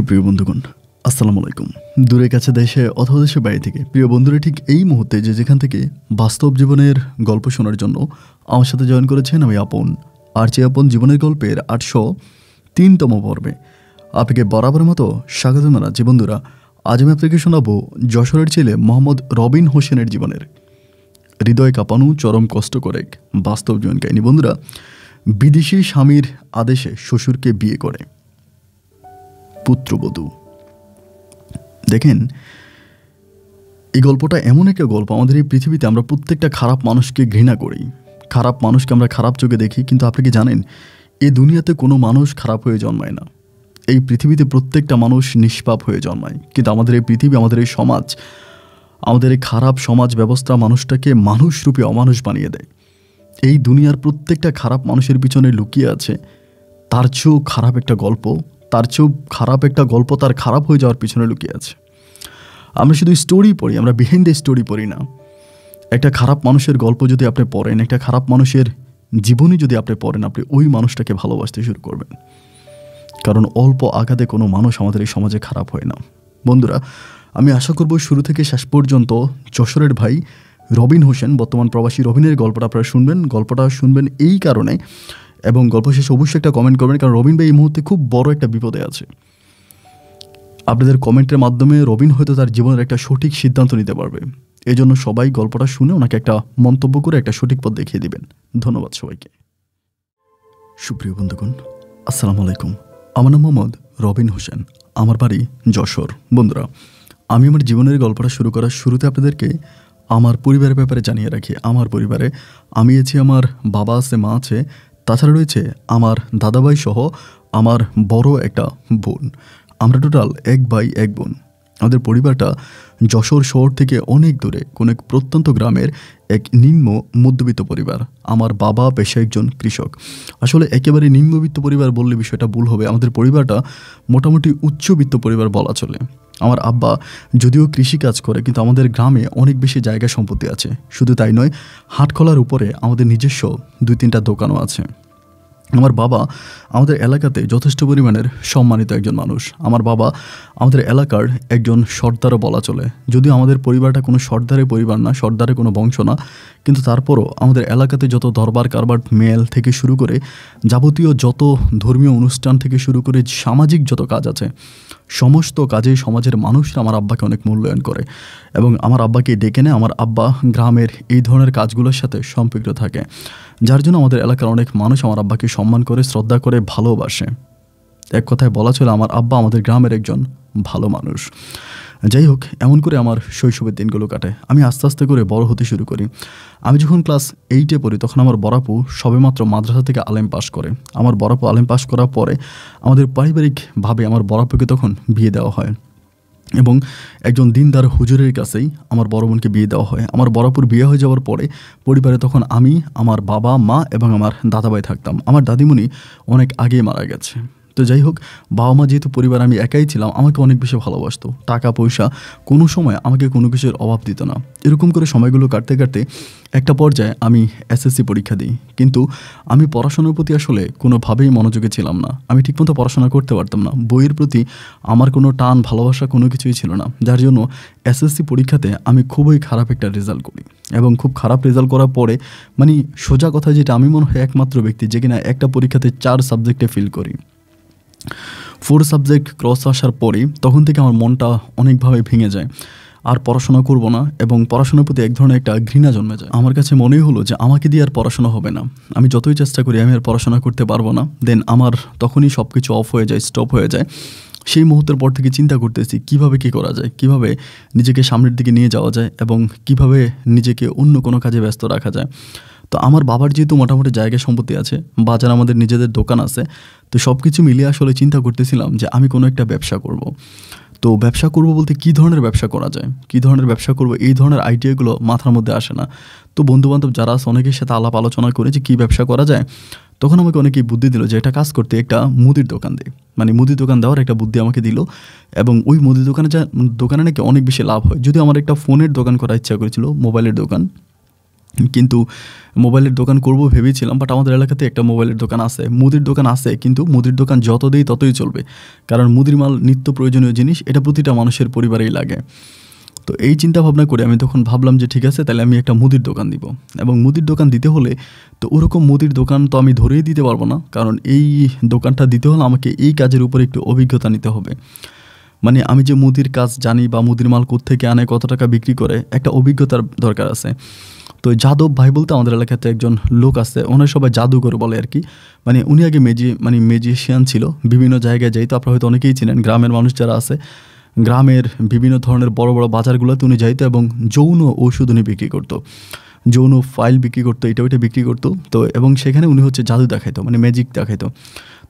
সুপ্রিয় বন্ধুগণ, আসসালামু আলাইকুম। দূরে কাছে দেশে অথবা দেশের বাইরে থেকে প্রিয় বন্ধুরা ঠিক এই মুহূর্তে যেখান থেকে বাস্তব জীবনের গল্প শোনার জন্য আমার সাথে জয়েন করেছেন আমি আপন। আর যে আপন জীবনের গল্পের 803তম পর্বে আপনাকে বরাবরের মতো স্বাগত জানাচ্ছি। বন্ধুরা, আজ আমি আপনাকে শোনাবো যশোরের ছেলে মোহাম্মদ রবিন হোসেনের জীবনের হৃদয় কাঁপানো চরম কষ্টকর এক বাস্তব জীবন কাহিনী। বন্ধুরা, বিদেশি স্বামীর আদেশে শ্বশুরকে বিয়ে করে পুত্রবধূ। দেখেন, এই গল্পটা এমন একটা গল্প, আমাদের এই পৃথিবীতে আমরা প্রত্যেকটা খারাপ মানুষকে ঘৃণা করি, খারাপ মানুষকে আমরা খারাপ চোখে দেখি, কিন্তু আপনি কি জানেন এই দুনিয়াতে কোনো মানুষ খারাপ হয়ে জন্মায় না। এই পৃথিবীতে প্রত্যেকটা মানুষ নিষ্পাপ হয়ে জন্মায়, কিন্তু আমাদের এই পৃথিবী, আমাদের এই সমাজ, আমাদের এই খারাপ সমাজ ব্যবস্থা মানুষটাকে মানুষরূপে অমানুষ বানিয়ে দেয়। এই দুনিয়ার প্রত্যেকটা খারাপ মানুষের পিছনে লুকিয়ে আছে তার চেয়েও খারাপ একটা গল্প, তার চেয়েও খারাপ একটা গল্প তার খারাপ হয়ে যাওয়ার পিছনে লুকিয়ে আছে। আমরা শুধু স্টোরি পড়ি, আমরা বিহাইন্ড দ্য স্টোরি পড়ি না। একটা খারাপ মানুষের গল্প যদি আপনি পড়েন, একটা খারাপ মানুষের জীবনী যদি আপনি পড়েন, আপনি ওই মানুষটাকে ভালোবাসতে শুরু করবেন। কারণ অল্প আঘাতে কোনো মানুষ আমাদের এই সমাজে খারাপ হয় না। বন্ধুরা, আমি আশা করব শুরু থেকে শেষ পর্যন্ত যশোরের ভাই রবিন হোসেন, বর্তমান প্রবাসী রবিনের গল্পটা আপনারা শুনবেন। গল্পটা শুনবেন এই কারণে, এবং গল্প শেষে অবশ্যই একটা কমেন্ট করবেন, কারণ রবিন ভাই এই মুহূর্তে খুব বড় একটা বিপদে আছে। আপনাদের কমেন্টের মাধ্যমে রবিন হয়তো তার জীবনের একটা সঠিক সিদ্ধান্ত নিতে পারবে। এই জন্য সবাই গল্পটা শুনে ওনাকে একটা মন্তব্য করে একটা সঠিক পথ দেখিয়ে দিবেন। ধন্যবাদ সবাইকে। সুপ্রিয় বন্ধুগণ, আসসালামু আলাইকুম। আমার নাম মোহাম্মদ রবিন হোসেন, আমার বাড়ি যশোর। বন্ধুরা, আমি আমার জীবনের গল্পটা শুরু করার শুরুতে আপনাদেরকে আমার পরিবারের ব্যাপারে জানিয়ে রাখি। আমার পরিবারে আমি আছি, আমার বাবা আছে, মা আছে, তাছাড়া রয়েছে আমার দাদাভাই সহ আমার বড় একটা বোন। আমরা টোটাল 1 ভাই 1 বোন। আমাদের পরিবারটা যশোর শহর থেকে অনেক দূরে কোনো এক প্রত্যন্ত গ্রামের এক নিম্ন মধ্যবিত্ত পরিবার। আমার বাবা পেশায় একজন কৃষক। আসলে একেবারে নিম্নবিত্ত পরিবার বললে বিষয়টা ভুল হবে। আমাদের পরিবারটা মোটামুটি উচ্চবিত্ত পরিবার বলা চলে। আমার আব্বা যদিও কৃষিকাজ করে, কিন্তু আমাদের গ্রামে অনেক বেশি জায়গা সম্পত্তি আছে। শুধু তাই নয়, হাটখোলার উপরে আমাদের নিজস্ব 2-3টা দোকানও আছে। আমার বাবা আমাদের এলাকাতে যথেষ্ট পরিমাণের সম্মানিত একজন মানুষ। আমার বাবা আমাদের এলাকার একজন সর্দারও বলা চলে। যদিও আমাদের পরিবারটা কোনো সর্দারের পরিবার না, সর্দারের কোনো বংশ না, কিন্তু তারপরও আমাদের এলাকাতে যত দরবার কারবার মেল থেকে শুরু করে যাবতীয় যত ধর্মীয় অনুষ্ঠান থেকে শুরু করে সামাজিক যত কাজ আছে, সমস্ত কাজেই সমাজের মানুষরা আমার আব্বাকে অনেক মূল্যায়ন করে, এবং আমার আব্বাকে ডেকে নেয়। আমার আব্বা গ্রামের এই ধরনের কাজগুলোর সাথে সম্পৃক্ত থাকে, যার জন্য আমাদের এলাকার অনেক মানুষ আমার আব্বাকে সম্মান করে, শ্রদ্ধা করে, ভালোবাসে। এক কথায় বলা চলে আমার আব্বা আমাদের গ্রামের একজন ভালো মানুষ। যাই হোক, এমন করে আমার শৈশবের দিনগুলো কাটে। আমি আস্তে আস্তে করে বড় হতে শুরু করি। আমি যখন ক্লাস 8-এ পড়ি, তখন আমার বড়াপু সবেমাত্র মাদ্রাসা থেকে আলেম পাশ করে। আমার বড়াপু আলেম পাশ করার পরে আমাদের পারিবারিকভাবে আমার বড়াপুকে তখন বিয়ে দেওয়া হয়, এবং একজন দিনদার হুজুরের কাছেই আমার বড় বোনকে বিয়ে দেওয়া হয়। আমার বড়াপুর বিয়ে হয়ে যাওয়ার পরে পরিবারে তখন আমি, আমার বাবা, মা এবং আমার দাদাভাই থাকতাম। আমার দাদিমণি অনেক আগে মারা গেছে। তো যাই হোক, বাবা মা যেহেতু পরিবার আমি একাই ছিলাম, আমাকে অনেক বেশি ভালোবাসতো। টাকা পয়সা কোনো সময় আমাকে কোনো কিছুর অভাব দিত না। এরকম করে সময়গুলো কাটতে কাটতে একটা পর্যায়ে আমি এসএসসি পরীক্ষা দিই, কিন্তু আমি পড়াশোনার প্রতি আসলে কোনোভাবেই মনোযোগী ছিলাম না। আমি ঠিকমতো পড়াশোনা করতে পারতাম না। বইয়ের প্রতি আমার কোনো টান ভালোবাসা কোনো কিছুই ছিল না, যার জন্য এসএসসি পরীক্ষাতে আমি খুবই খারাপ একটা রেজাল্ট করি। এবং খুব খারাপ রেজাল্ট করার পরে, মানে সোজা কথা যেটা, আমি মনে হয় একমাত্র ব্যক্তি যে কিনা একটা পরীক্ষাতে 4 সাবজেক্টে ফেল করি। 4 সাবজেক্ট ক্রস আসার পরে তখন থেকে আমার মনটা অনেকভাবে ভেঙে যায়। আর পড়াশোনা করব না, এবং পড়াশোনার প্রতি এক ধরনের একটা ঘৃণা জন্মে যায়। আমার কাছে মনেই হলো যে আমাকে দিয়ে আর পড়াশোনা হবে না। আমি যতই চেষ্টা করি আমি আর পড়াশোনা করতে পারবো না। দেন আমার তখনই সব কিছু অফ হয়ে যায়, স্টপ হয়ে যায়। সেই মুহূর্তের পর থেকে চিন্তা করতেছি কীভাবে কী করা যায়, কীভাবে নিজেকে সামনের দিকে নিয়ে যাওয়া যায়, এবং কীভাবে নিজেকে অন্য কোনো কাজে ব্যস্ত রাখা যায়। তো আমার বাবার যেহেতু মোটামুটি জায়গা সম্পত্তি আছে, বাজার আমাদের নিজেদের দোকান আছে, তো সব কিছু মিলিয়ে আসলে চিন্তা করতেছিলাম যে আমি কোনো একটা ব্যবসা করব। তো ব্যবসা করব বলতে কী ধরনের ব্যবসা করা যায়, কী ধরনের ব্যবসা করব, এই ধরনের আইডিয়াগুলো মাথার মধ্যে আসে না। তো বন্ধুবান্ধব যারা আছে অনেকের সাথে আলাপ আলোচনা করে যে কী ব্যবসা করা যায়, তখন আমাকে অনেকেই বুদ্ধি দিল যে এটা কাজ করতে একটা মুদির দোকান দেয়, মানে মুদির দোকান দেওয়ার একটা বুদ্ধি আমাকে দিল। এবং ওই মুদির দোকানে নাকি অনেক বেশি লাভ হয়। যদিও আমার একটা ফোনের দোকান করার ইচ্ছা করেছিল, মোবাইলের দোকান, কিন্তু মোবাইলের দোকান করব ভেবেছিলাম, বাট আমাদের এলাকাতে একটা মোবাইলের দোকান আছে, মুদির দোকান আছে, কিন্তু মুদির দোকান যত দেই ততই চলবে, কারণ মুদির মাল নিত্য প্রয়োজনীয় জিনিস, এটা প্রতিটা মানুষের পরিবারেই লাগে। তো এই চিন্তা ভাবনা করে আমি তখন ভাবলাম যে ঠিক আছে, তাহলে আমি একটা মুদির দোকান দিব। এবং মুদির দোকান দিতে হলে তো ওরকম মুদির দোকান তো আমি ধরেই দিতে পারবো না, কারণ এই দোকানটা দিতে হলে আমাকে এই কাজের উপর একটু অভিজ্ঞতা নিতে হবে। মানে আমি যে মুদির কাজ জানি বা মুদির মাল কোত্থেকে আনে, কত টাকা বিক্রি করে, একটা অভিজ্ঞতার দরকার আছে। তো যাদব ভাই বলতে আমাদের এলাকাতে একজন লোক আছে, ওনার সবাই জাদুঘর বলে আর কি। মানে উনি আগে ম্যাজিশিয়ান ছিল, বিভিন্ন জায়গায় যাইতো, আপনারা হয়তো অনেকেই চিনেন, গ্রামের মানুষ যারা আছে, গ্রামের বিভিন্ন ধরনের বড় বড় বাজারগুলোতে উনি যাইতো এবং যৌন ঔষধ উনি বিক্রি করতো, যৌন ফাইল বিক্রি করতো, এটা ওইটা বিক্রি করতো। তো এবং সেখানে উনি হচ্ছে জাদু দেখাইতো, মানে ম্যাজিক দেখাইতো।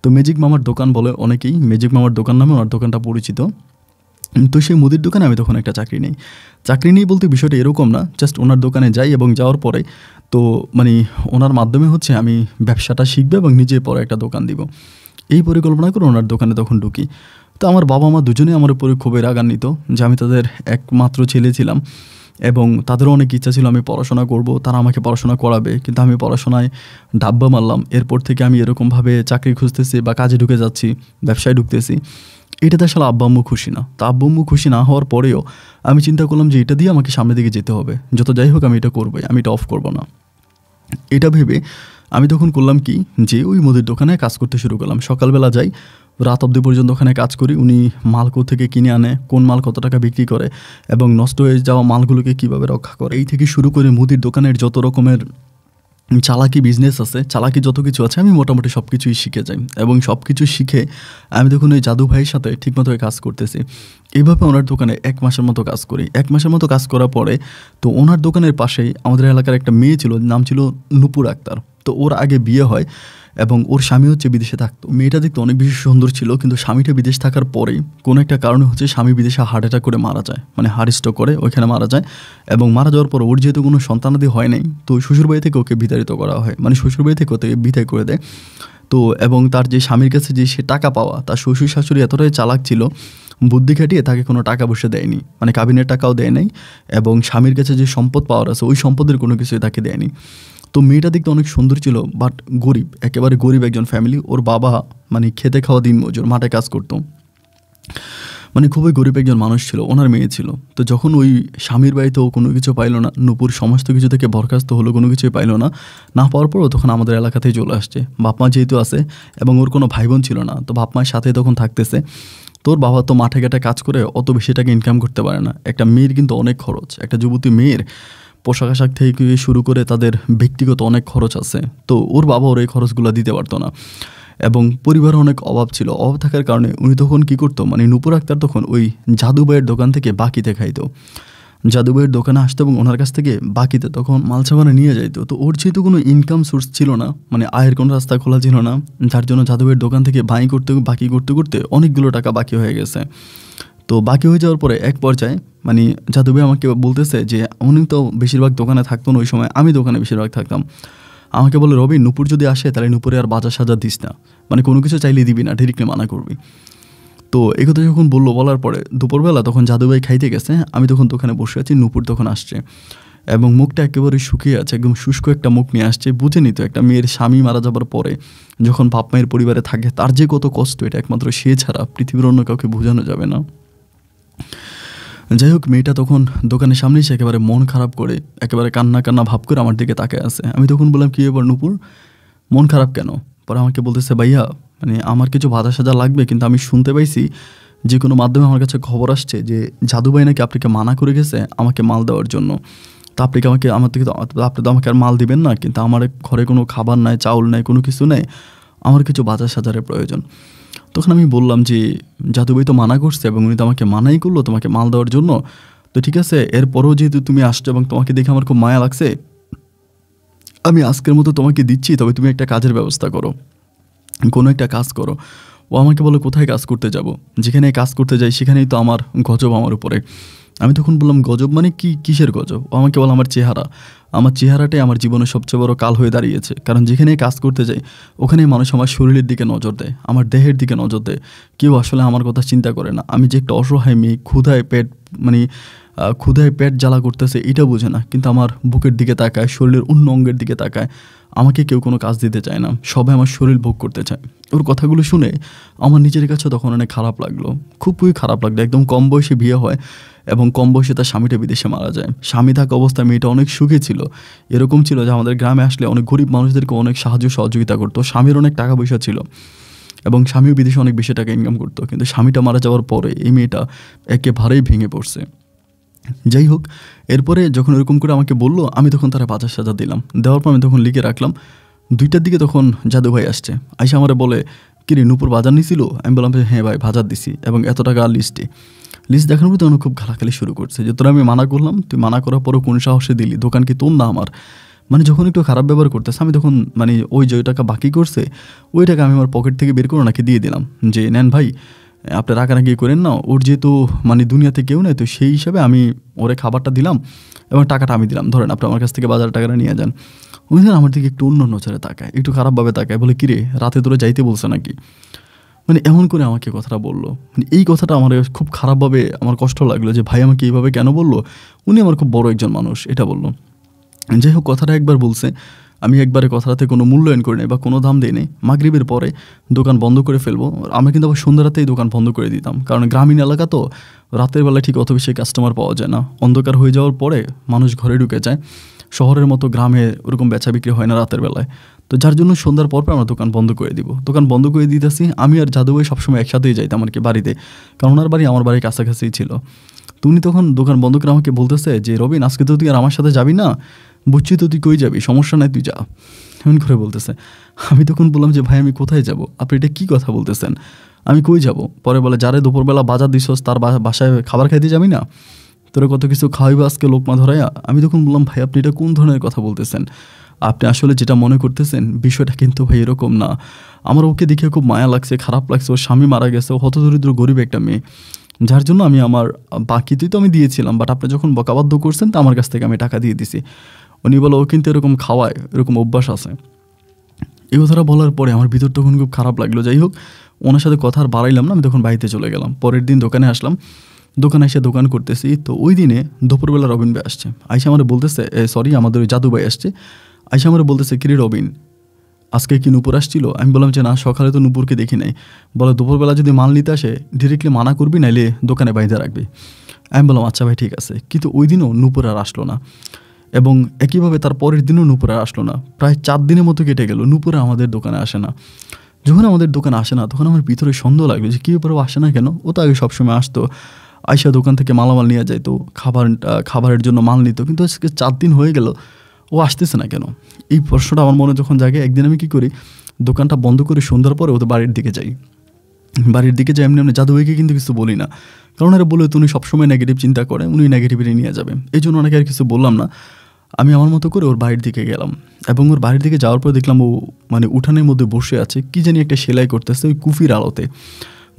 তো ম্যাজিক মামার দোকান বলে অনেকেই, ম্যাজিক মামার দোকান নামে ওনার দোকানটা পরিচিত। তো সেই মুদির দোকানে আমি তখন একটা চাকরি নেই বলতে বিষয়টা এরকম না, জাস্ট ওনার দোকানে যাই এবং যাওয়ার পরে তো মানে ওনার মাধ্যমে হচ্ছে আমি ব্যবসাটা শিখবো এবং নিজে পরে একটা দোকান দিব, এই পরিকল্পনা করে ওনার দোকানে তখন ঢুকি। তো আমার বাবা মা দুজনেই আমার উপরে খুবই রাগান্বিত যে আমি তাদের একমাত্র ছেলে ছিলাম এবং তাদেরও অনেক ইচ্ছা ছিল আমি পড়াশোনা করব, তারা আমাকে পড়াশোনা করাবে, কিন্তু আমি পড়াশোনায় ডাব্বা মারলাম। এরপর থেকে আমি এরকমভাবে চাকরি খুঁজতেছি বা কাজে ঢুকে যাচ্ছি, ব্যবসায় ঢুকতেছি, এটাতে আসলে আব্বা আম্মু খুশি না। তো আব্বু আম্মু খুশি না হওয়ার পরেও আমি চিন্তা করলাম যে এটা দিয়ে আমাকে সামনের দিকে যেতে হবে, যত যাই হোক আমি এটা করবোই, আমি এটা অফ করবো না। এটা ভেবে আমি তখন করলাম কি, যে ওই মুদির দোকানে কাজ করতে শুরু করলাম। সকালবেলা যাই, রাত অবধি পর্যন্ত ওখানে কাজ করি। উনি মাল থেকে কিনে আনে, কোন মাল কত টাকা বিক্রি করে এবং নষ্ট হয়ে যাওয়া মালগুলোকে কীভাবে রক্ষা করে, এই থেকে শুরু করে মুদির দোকানের যত রকমের চালাকি বিজনেস আছে, চালাকি যত কিছু আছে, আমি মোটামুটি সব কিছুই শিখে যাই। এবং সব কিছু শিখে আমি তখন ওই জাদু ভাইয়ের সাথে ঠিকমতো কাজ করতেছি। এইভাবে ওনার দোকানে 1 মাসের মতো কাজ করি। 1 মাসের মতো কাজ করার পরে তো ওনার দোকানের পাশেই আমাদের এলাকার একটা মেয়ে ছিল, নাম ছিল নূপুর আক্তার। তো ওর আগে বিয়ে হয় এবং ওর স্বামী হচ্ছে বিদেশে থাকতো। মেয়েটা দেখতে অনেক বেশি সুন্দর ছিল, কিন্তু স্বামীটা বিদেশ থাকার পরেই কোনো একটা কারণে হচ্ছে স্বামী বিদেশে হার্ট অ্যাটাক করে মারা যায়, মানে হার্ট স্ট্রোক করে ওইখানে মারা যায়। এবং মারা যাওয়ার পর ওর যেহেতু কোনো সন্তানাদি হয় নাই, তো শ্বশুরবাড়ি থেকে ওকে বিতাড়িত করা হয়, মানে শ্বশুরবাড়ি থেকে ওকে বিদায় করে দেয়। তো এবং তার যে স্বামীর কাছে যে সে টাকা পাওয়া, তার শ্বশুর শাশুড়ি এতটাই চালাক ছিল, বুদ্ধি খাটিয়ে তাকে কোনো টাকা পয়সা দেয়নি, মানে কাবিনের টাকাও দেয় নাই। এবং স্বামীর কাছে যে সম্পদ পাওয়ার আছে, ওই সম্পদের কোনো কিছুই তাকে দেয়নি। তো মেয়েটা দেখতে অনেক সুন্দর ছিল, বাট গরিব, একেবারে গরিব একজন ফ্যামিলি। ওর বাবা মানে খেতে খাওয়া দিন মজুর, মাঠে কাজ করতো, মানে খুবই গরিব একজন মানুষ ছিল, ওনার মেয়ে ছিল। তো যখন ওই স্বামীর বাড়িতেও কোনো কিছু পাইলো না, নূপুর সমস্ত কিছু থেকে বরখাস্ত হলো, কোনো কিছুই পাইলো না। না পাওয়ার পরও তখন আমাদের এলাকাতেই চলে আসছে। বাপ মা যেহেতু আছে এবং ওর কোনো ভাই বোন ছিল না, তো বাপ মায়ের সাথে তখন থাকতেছে। তোর বাবা তো মাঠে ঘাটে কাজ করে অত বেশি টাকা ইনকাম করতে পারে না। একটা মেয়ের কিন্তু অনেক খরচ, একটা যুবতী মেয়ের পোশাক আশাক থেকে শুরু করে তাদের ব্যক্তিগত অনেক খরচ আছে। তো ওর বাবা ওর এই খরচগুলো দিতে পারতো না এবং পরিবারে অনেক অভাব ছিল। অভাব থাকার কারণে উনি তখন কী করতো, মানে নূপুর আক্তার তখন ওই জাদুবাইয়ের দোকান থেকে বাকিতে খাইতো। জাদুবাইয়ের দোকানে আসতো এবং ওনার কাছ থেকে বাকিতে তখন মালসামানা নিয়ে যাইতো। তো ওর যেহেতু কোনো ইনকাম সোর্স ছিল না, মানে আয়ের কোনো রাস্তা খোলা ছিল না, যার জন্য জাদুবাইয়ের দোকান থেকে বাকি করতে করতে অনেকগুলো টাকা বাকি হয়ে গেছে। তো বাকি হয়ে যাওয়ার পরে এক পর্যায়ে মানে জাদুভাই আমাকে বলতেছে যে উনি তো বেশিরভাগ দোকানে থাকতো না ওই সময়, আমি দোকানে বেশিরভাগ থাকতাম। আমাকে বলে, রবি, নূপুর যদি আসে তাহলে নূপুরে আর বাজার সাজা দিস না, মানে কোনো কিছু চাইলে দিবি না, ডিরেক্টলি মানা করবি। তো এই কথা যখন বলার পরে দুপুরবেলা তখন জাদুভাই খাইতে গেছে, আমি তখন দোকানে বসে আছি, নূপুর তখন আসছে এবং মুখটা একেবারে শুকিয়ে আছে, একদম শুষ্ক একটা মুখ নিয়ে আসছে। বুঝে নিত একটা মেয়ের স্বামী মারা যাবার পরে যখন বাপ মায়ের পরিবারে থাকে তার যে কত কষ্ট, এটা একমাত্র সে ছাড়া পৃথিবীর অন্য কাউকে বোঝানো যাবে না। যাই হোক, মেয়েটা তখন দোকানের সামনে এসে একেবারে মন খারাপ করে, একেবারে কান্না ভাব করে আমার দিকে তাকায় আছে। আমি তখন বললাম, কী ব্যাপার নূপুর, মন খারাপ কেন? পরে আমাকে বলতেছে, ভাইয়া মানে আমার কিছু ভাজা সাজা লাগবে, কিন্তু আমি শুনতে পাইছি যে কোনো মাধ্যমে আমার কাছে খবর আসছে যে জাদুভাই নাকি আপনাকে মানা করে গেছে আমাকে মাল দেওয়ার জন্য। তা আপনি কি আপনি তো আমাকে আর মাল দিবেন না, কিন্তু আমার ঘরে কোনো খাবার নাই, চাউল নাই, কোনো কিছু নেই, আমার কিছু বাজার সাজারের প্রয়োজন। তখন আমি বললাম যে জাদুভাই তো মানা করছে এবং উনি তো আমাকে মানাই করলো তোমাকে মাল দেওয়ার জন্য। তো ঠিক আছে, এরপরও যেহেতু তুমি আসছো এবং তোমাকে দেখে আমার খুব মায়া লাগছে, আমি আজকের মতো তোমাকে দিচ্ছি, তবে তুমি একটা কাজের ব্যবস্থা করো, কোনো একটা কাজ করো। ও আমাকে বলে, কোথায় কাজ করতে যাব? যেখানে কাজ করতে যাই সেখানেই তো আমার গজব আমার উপরে। আমি তখন বললাম, গজব মানে কি, কিসের গজব? ও আমাকে বলে, আমার চেহারাটাই আমার জীবনের সবচেয়ে বড় কাল হয়ে দাঁড়িয়েছে। কারণ যেখানেই কাজ করতে যাই ওখানেই মানুষ আমার শরীরের দিকে নজর দেয়, আমার দেহের দিকে নজর দেয়, কেউ আসলে আমার কথা চিন্তা করে না। আমি যে একটা অসহায় মেয়ে, ক্ষুধায় পেট মানে ক্ষুধায় পেট জ্বালা করতেছে এটা বোঝে না, কিন্তু আমার বুকের দিকে তাকায়, শরীরের অন্য অঙ্গের দিকে তাকায়। আমাকে কেউ কোনো কাজ দিতে চায় না, সবাই আমার শরীর ভোগ করতে চায়। ওর কথাগুলো শুনে আমার নিজের কাছে তখন অনেক খারাপ লাগলো, খুবই খারাপ লাগলো। একদম কম বয়সে বিয়ে হয় এবং কম বয়সে তার স্বামীটা বিদেশে মারা যায়। স্বামী থাকা অবস্থায় মেয়েটা অনেক সুখী ছিল, এরকম ছিল যে আমাদের গ্রামে আসলে অনেক গরিব মানুষদেরকে অনেক সাহায্য সহযোগিতা করতো। স্বামীর অনেক টাকা পয়সা ছিল এবং স্বামীও বিদেশে অনেক বেশি টাকা ইনকাম করতো, কিন্তু স্বামীটা মারা যাওয়ার পরে এই মেয়েটা একেবারেই ভেঙে পড়ছে। যাই হোক, এরপরে যখন এরকম করে আমাকে বললো, আমি তখন তারা বাজার সাজা দিলাম। দেওয়ার পর আমি তখন লিখে রাখলাম। 2টার দিকে তখন জাদু ভাই আসছে, আইসা আমারে বলে, কিরে নূপুর বাজার নিছিল? আমি বললাম যে হ্যাঁ ভাই বাজার দিছি, এবং এত টাকা লিস্ট দেখানোর পর তখন খুব গালাগালি শুরু করছে যে তোরা আমি মানা করলাম, তুই মানা করার পরও কোন সাহসে দিলি? দোকান কি তোর না আমার? মানে যখন একটু খারাপ ব্যবহার করতেছে, আমি তখন মানে ওই যে টাকা বাকি করছে ওই টাকা আমি আমার পকেট থেকে বের করে ওনাকে দিয়ে দিলাম যে নেন ভাই, আপনি রাগারাগি করেন না, ওর যেহেতু মানে দুনিয়াতে কেউ নেই, তো সেই হিসাবে আমি ওরে খাবারটা দিলাম এবং টাকাটা আমি দিলাম, ধরেন আপনি আমার কাছ থেকে বাজার টাকাটা নিয়ে যান। উনি ধরেন আমার দিকে একটু অন্য নজরে তাকায়, একটু খারাপভাবে তাকায়, বলে কিরে রাতে তোরা যাইতে বলছে নাকি? মানে এমন করে আমাকে কথাটা বললো। মানে এই কথাটা আমার খুব খারাপভাবে আমার কষ্ট লাগলো যে ভাই আমাকে এইভাবে কেন বললো? উনি আমার খুব বড় একজন মানুষ, এটা বললো। যাই হোক, কথাটা একবার বলছে, আমি একবারে কথাটাতে কোনো মূল্যায়ন করি নাই বা কোনো দাম দিই নাই। মাগরিবের পরে দোকান বন্ধ করে ফেলবো, আমরা কিন্তু আবার সন্ধ্যা রাতেই দোকান বন্ধ করে দিতাম, কারণ গ্রামীণ এলাকা তো রাতের বেলায় ঠিক অত বেশি কাস্টমার পাওয়া যায় না। অন্ধকার হয়ে যাওয়ার পরে মানুষ ঘরে ঢুকে যায়, শহরের মতো গ্রামে ওরকম বেচা বিক্রি হয় না রাতের বেলায়। তো যার জন্য সন্ধ্যার পর আমরা দোকান বন্ধ করে দিব। দোকান বন্ধ করে দিতেছি, আমি আর জাদু ভাই সবসময় একসাথেই যাইতাম আর কি বাড়িতে, কারণ ওনার বাড়ি আমার বাড়ির কাছাকাছিই ছিল। তো উনি তখন দোকান বন্ধ করে আমাকে বলতেছে যে রবিন, আজকে তো তুই আর আমার সাথে যাবি না, বুঝছি তো তুই কই যাবি, সমস্যা নাই তুই যা, এমন করে বলতেছে। আমি তখন বললাম যে ভাই আমি কোথায় যাব? আপনি এটা কী কথা বলতেছেন, আমি কই যাব? পরে বলে, যারে দুপুরবেলা বাজার দিছস তার বাসায় খাবার খাইতে যাবি না? তোরা কত কিছু খাওয়াইবা আজকে লোকমা ধরাইয়া? আমি তখন বললাম ভাই আপনি এটা কোন ধরনের কথা বলতেছেন? আপনি আসলে যেটা মনে করতেছেন বিষয়টা কিন্তু ভাই এরকম না। আমার ওকে দেখে খুব মায়া লাগছে, খারাপ লাগছে, ওর স্বামী মারা গেছে, ও হতদরিদ্র গরিব একটা মেয়ে, যার জন্য আমি আমার বাকিতেই তো আমি দিয়েছিলাম, বাট আপনি যখন বকাবাধ্য করছেন তো আমার কাছ থেকে আমি টাকা দিয়ে দিছি। উনি বলো ও কিন্তু এরকম খাওয়ায়, এরকম অভ্যাস আছে। এই কথাটা বলার পরে আমার ভিতর তখন খুব খারাপ লাগলো। যাই হোক, ওনার সাথে কথা আর বাড়াইলাম না, আমি তখন বাড়িতে চলে গেলাম। পরের দিন দোকানে আসলাম, দোকানে এসে দোকান করতেছি, তো ওই দিনে দুপুরবেলা রবিন ভাই আসছে, আইসা আমার বলতেছে, সরি আমাদের ওই জাদু ভাই আসছে, আইসা আমার বলতেছে কিরে রবিন, আজকে কি নূপুর আসছিল? আমি বললাম যে না, সকালে তো নূপুরকে দেখি নাই। বলে দুপুরবেলা যদি মাল নিতে আসে ডিরেক্টলি মানা করবি, নাইলে দোকানে বাইরে রাখবি। আমি বললাম আচ্ছা ভাই ঠিক আছে। কিন্তু ওই দিনও নূপুর আর আসলো না, এবং একইভাবে তার পরের দিনও নূপুর আর আসলো না। প্রায় 4 দিনের মতো কেটে গেল, নূপুর আমাদের দোকানে আসে না। যখন আমাদের দোকানে আসে না তখন আমার ভিতরে সন্দেহ লাগলো যে কী ব্যাপারে আসে না কেন? ও তো আগে সবসময় আসতো, আইসা দোকান থেকে মালামাল নিয়ে যাইতো, খাবারের জন্য মাল নিত, কিন্তু আজকে 4 দিন হয়ে গেল ও আসতেছে না কেন? এই প্রশ্নটা আমার মনে যখন জাগে, একদিন আমি কী করি, দোকানটা বন্ধ করে সন্ধ্যার পরে ওদের বাড়ির দিকে যাই। বাড়ির দিকে যাই, এমনি এমনি জাদু ভাইকে কিন্তু কিছু বলি না, কারণ এরা বলে উনি সবসময় নেগেটিভ চিন্তা করে, উনি নেগেটিভিটি নিয়ে যাবে, এই জন্য ওনাকে আর কিছু বললাম না। আমি আমার মতো করে ওর বাড়ির দিকে গেলাম, এবং ওর বাড়ির দিকে যাওয়ার পর দেখলাম ও মানে উঠানের মধ্যে বসে আছে, কি জানি একটা সেলাই করতেছে ওই কুফির আলোতে।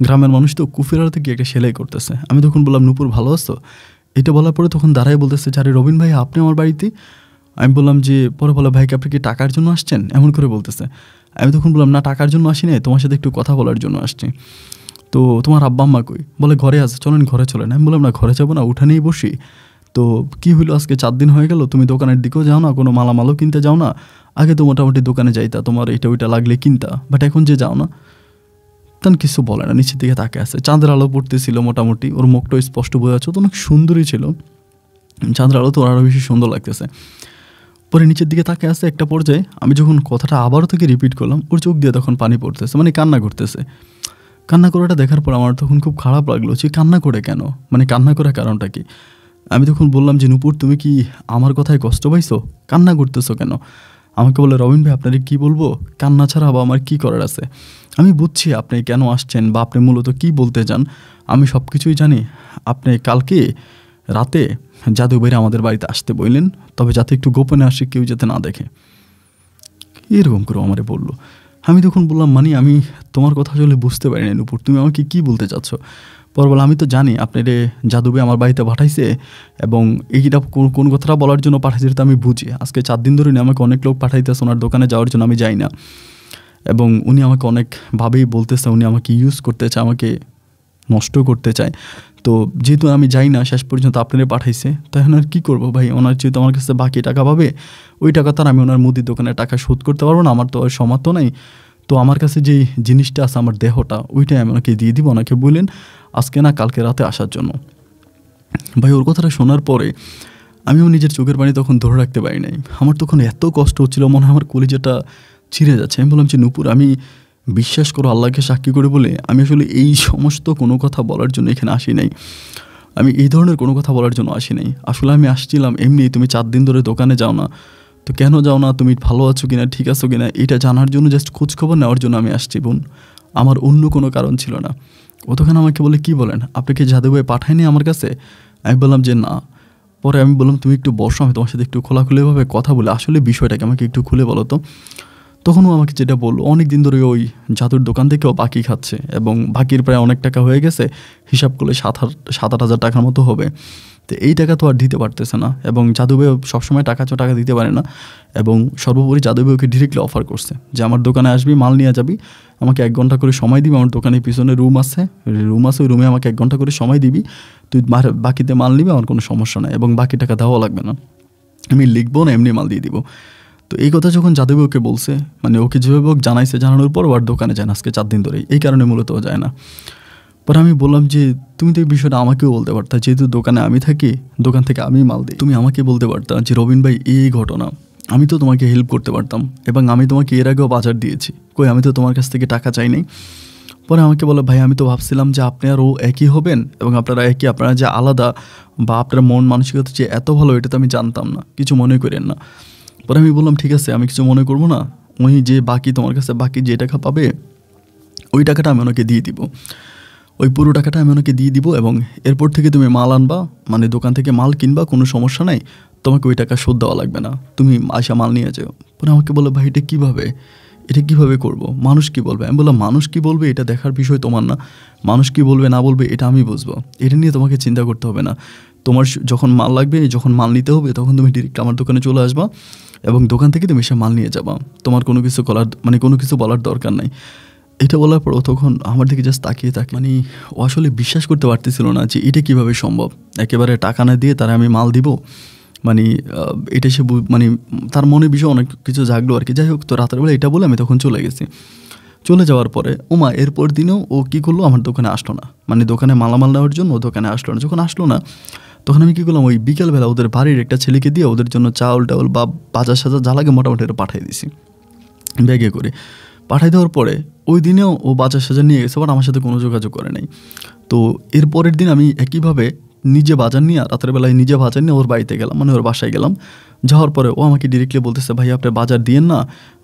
গ্রামের মানুষ তো কুফির আলোতে কি একটা সেলাই করতেছে। আমি তখন বললাম নূপুর ভালো আছো? এটা বলার পরে তখন দাঁড়ায় বলতেছে, আরে রবিন ভাই আপনি আমার বাড়িতে? আমি বললাম যে, পরে বলে ভাইকে আপনি কি টাকার জন্য আসছেন? এমন করে বলতেছে। আমি তখন বললাম না, টাকার জন্য আসি নাই, তোমার সাথে একটু কথা বলার জন্য আসছি। তো তোমার আব্বা আম্মা কই? বলে ঘরে আছে, চলেন ঘরে চলেন। আমি বললাম না, ঘরে যাবো না, উঠানেই বসি। তো কী হইলো, আজকে 4 দিন হয়ে গেল তুমি দোকানের দিকেও যাও না, কোনো মালামালও কিনতে যাও না। আগে তো মোটামুটি দোকানে যাইতা, তোমার এটা ওইটা লাগলে কিনতা, বাট এখন যে যাও না। তখন কিছু বলে না, নিচের দিকে তাকে আছে, চাঁদের আলো পড়তেছিল মোটামুটি, ওর মুখটা স্পষ্ট বোঝা যাচ্ছে, তো অনেক সুন্দরই ছিল, চাঁদের আলো তো আরও বেশি সুন্দর লাগতেছে। পরে নিচের দিকে তাকে আছে, একটা পর্যায়ে আমি যখন কথাটা আবারও থেকে রিপিট করলাম, ওর চোখ দিয়ে তখন পানি পড়তেছে, মানে কান্না করতেছে। কান্না করাটা দেখার পর আমার তখন খুব খারাপ লাগলো যে কান্না করে কেন, মানে কান্না করার কারণটা কি? আমি তখন বললাম যে নূপুর তুমি কি আমার কথায় কষ্ট পাইছো? কান্না করতেছো কেন? আমাকে বলে রবিন ভাই আপনারে কী বলবো, কান্না ছাড়া বা আমার কী করার আছে? আমি বুঝছি আপনি কেন আসছেন বা আপনি মূলত কী বলতে চান, আমি সব কিছুই জানি। আপনি কালকে রাতে জাদু ভাইরা আমাদের বাড়িতে আসতে বললেন, তবে যাতে একটু গোপনে আসে, কেউ যাতে না দেখে, এরকম করে আমারে বললো। আমি তখন বললাম মানে আমি তোমার কথা আসলে বুঝতে পারি না নূপুর, তুমি আমাকে কী বলতে চাচ্ছ? পর বলে আমি তো জানি আপনার জাদু ভাই আমার বাড়িতে পাঠাইছে, এবং এইটা কোন কথাটা বলার জন্য পাঠাইছে তো আমি বুঝি। আজকে 4 দিন ধরে আমাকে অনেক লোক পাঠাইতেছে ওনার দোকানে যাওয়ার জন্য, আমি যাই না, এবং উনি আমাকে অনেকভাবেই বলতেছে উনি আমাকে ইউজ করতে চায়, আমাকে নষ্ট করতে চায়। তো যেহেতু আমি যাই না, শেষ পর্যন্ত আপনারা পাঠাইছে, তখন আর কী করবো ভাই? ওনার যেহেতু আমার কাছে বাকি টাকা পাবে, ওই টাকা তো আর আমি ওনার মুদির দোকানের টাকা শোধ করতে পারবো না, আমার তো আর সামর্থ্য নাই। তো আমার কাছে যেই জিনিসটা আছে, আমার দেহটা, ওইটাই আমি ওনাকে দিয়ে দিব। ওনাকে বললেন আজকে না কালকে রাতে আসার জন্য। ভাই ওর কথাটা শোনার পরে আমিও নিজের চোখের পানি তখন ধরে রাখতে পারি নাই। আমার তখন এত কষ্ট হচ্ছিলো, মনে হয় আমার কলিজাটা ছিঁড়ে যাচ্ছে। আমি বললাম যে নূপুর, আমি বিশ্বাস করো আল্লাহকে সাক্ষী করে বলে, আমি আসলে এই সমস্ত কোনো কথা বলার জন্য এখানে আসি নাই। আমি এই ধরনের কোনো কথা বলার জন্য আসি নাই। আসলে আমি আসছিলাম এমনি, তুমি 4 দিন ধরে দোকানে যাও না, তো কেন যাও না, তুমি ভালো আছো কিনা, ঠিক আছো কিনা, এটা জানার জন্য, জাস্ট খোঁজখবর নেওয়ার জন্য আমি আসছি বোন। আমার অন্য কোনো কারণ ছিল না। ও তখন আমাকে বলে কি বলেন, আপনাকে জাদু ভাই পাঠায়নি আমার কাছে? আমি বললাম যে না। পরে আমি বললাম তুমি একটু বসো, আমি তোমার সাথে একটু খোলাখুলিভাবে কথা বলে আসলে বিষয়টাকে আমাকে একটু খুলে বলো তো। তখনও আমাকে যেটা বললো, অনেক দিন ধরে ওই জাদুর দোকান থেকেও বাকি খাচ্ছে এবং বাকির প্রায় অনেক টাকা হয়ে গেছে, হিসাব করলে 7-8 হাজার টাকার মতো হবে। তো এই টাকা তো আর দিতে পারতেছে না, এবং জাদুভাই সবসময় টাকা দিতে পারে না। এবং সর্বোপরি জাদুভাই ওকে ডিরেক্টলি অফার করছে যে আমার দোকানে আসবি, মাল নিয়ে যাবি, আমাকে 1 ঘন্টা করে সময় দিবি, আমার দোকানের পিছনে রুম আছে, ওই রুমে আমাকে 1 ঘন্টা করে সময় দিবি, তুই বাকিতে মাল নিবি, আমার কোনো সমস্যা নাই, এবং বাকি টাকা দেওয়া লাগবে না, আমি লিখবো না, এমনি মাল দিয়ে দিব। তো এই কথা যখন জাদুভাই ওকে বলছে, মানে ওকে যেভাবে ওকে জানাইছে, জানানোর পর আর দোকানে যায় না আজকে 4 দিন ধরেই, এই কারণে মূলত ও যায় না। পরে আমি বললাম যে তুমি তো এই বিষয়টা আমাকেও বলতে পারতা, যেহেতু দোকানে আমি থাকি, দোকান থেকে আমি মাল দিই, তুমি আমাকে বলতে পারতা যে রবিন ভাই এই ঘটনা, আমি তো তোমাকে হেল্প করতে পারতাম, এবং আমি তোমাকে এর আগেও বাজার দিয়েছি, কই আমি তো তোমার কাছ থেকে টাকা চাই নাই। পরে আমাকে বলে ভাই আমি তো ভাবছিলাম যে আপনি আর ও একই হবেন, এবং আপনারা একই, আপনারা যে আলাদা, বা আপনার মন মানসিকতা যে এত ভালো, এটা তো আমি জানতাম না, কিছু মনে করেন না। পরে আমি বললাম ঠিক আছে, আমি কিছু মনে করবো না, ওই যে বাকি তোমার কাছে বাকি যে টাকা পাবে, ওই টাকাটা আমি ওনাকে দিয়ে দিব, ওই পুরো টাকাটা আমি ওনাকে দিয়ে দিব, এবং এরপর থেকে তুমি মাল আনবা, মানে দোকান থেকে মাল কিনবা, কোনো সমস্যা নাই, তোমাকে ওই টাকা শোধ দেওয়া লাগবে না, তুমি আসা মাল নিয়ে যাও। পরে আমাকে বলে ভাই এটা কীভাবে করবো, মানুষ কী বলবে? আমি বললাম মানুষ কী বলবে এটা দেখার বিষয় তোমার না, মানুষ কী বলবে না বলবে এটা আমি বুঝবো, এটা নিয়ে তোমাকে চিন্তা করতে হবে না। তোমার যখন মাল লাগবে, যখন মাল নিতে হবে, তখন তুমি ডিরেক্ট আমার দোকানে চলে আসবা, এবং দোকান থেকে তুমি এসে মাল নিয়ে যাবা, তোমার কোনো কিছু বলার দরকার নাই। এটা বলার পর ও তখন আমার দিকে জাস্ট তাকিয়ে থাকে, মানে ও আসলে বিশ্বাস করতে পারতেছিল না যে এটা কীভাবে সম্ভব, একেবারে টাকা না দিয়ে তারা আমি মাল দিব, মানে এটা সে মানে তার মনে বিষয় অনেক কিছু জাগলো আর কি। যাই হোক, তো রাতের বেলা এটা বলে আমি তখন চলে গেছি। চলে যাওয়ার পরে এরপর দিনেও ও কী করলো, আমার দোকানে আসলো না, মানে দোকানে মালামাল নেওয়ার জন্য ও দোকানে আসলো না। যখন আসলো না, তখন আমি কী করলাম, ওই বিকালবেলা ওদের বাড়ির একটা ছেলেকে দিয়ে ওদের জন্য চাউল টাউল বা বাজার সাজার যা লাগে মোটামুটি এটা পাঠিয়ে দিছি ব্যাগে করে। পাঠিয়ে দেওয়ার পরে ওই দিনেও ও বাজার সাজার নিয়ে গেছে, বাট আমার সাথে কোনো যোগাযোগ করে নাই। তো এর পরের দিন আমি একইভাবে নিজে বাজার নিয়ে, রাতের বেলায় নিজে বাজার নিয়ে ওর বাড়িতে গেলাম, মানে ওর বাসায় গেলাম। যাওয়ার পরে ও আমাকে ডিরেক্টলি বলতেছে ভাই আপনি বাজার দিয়েন না,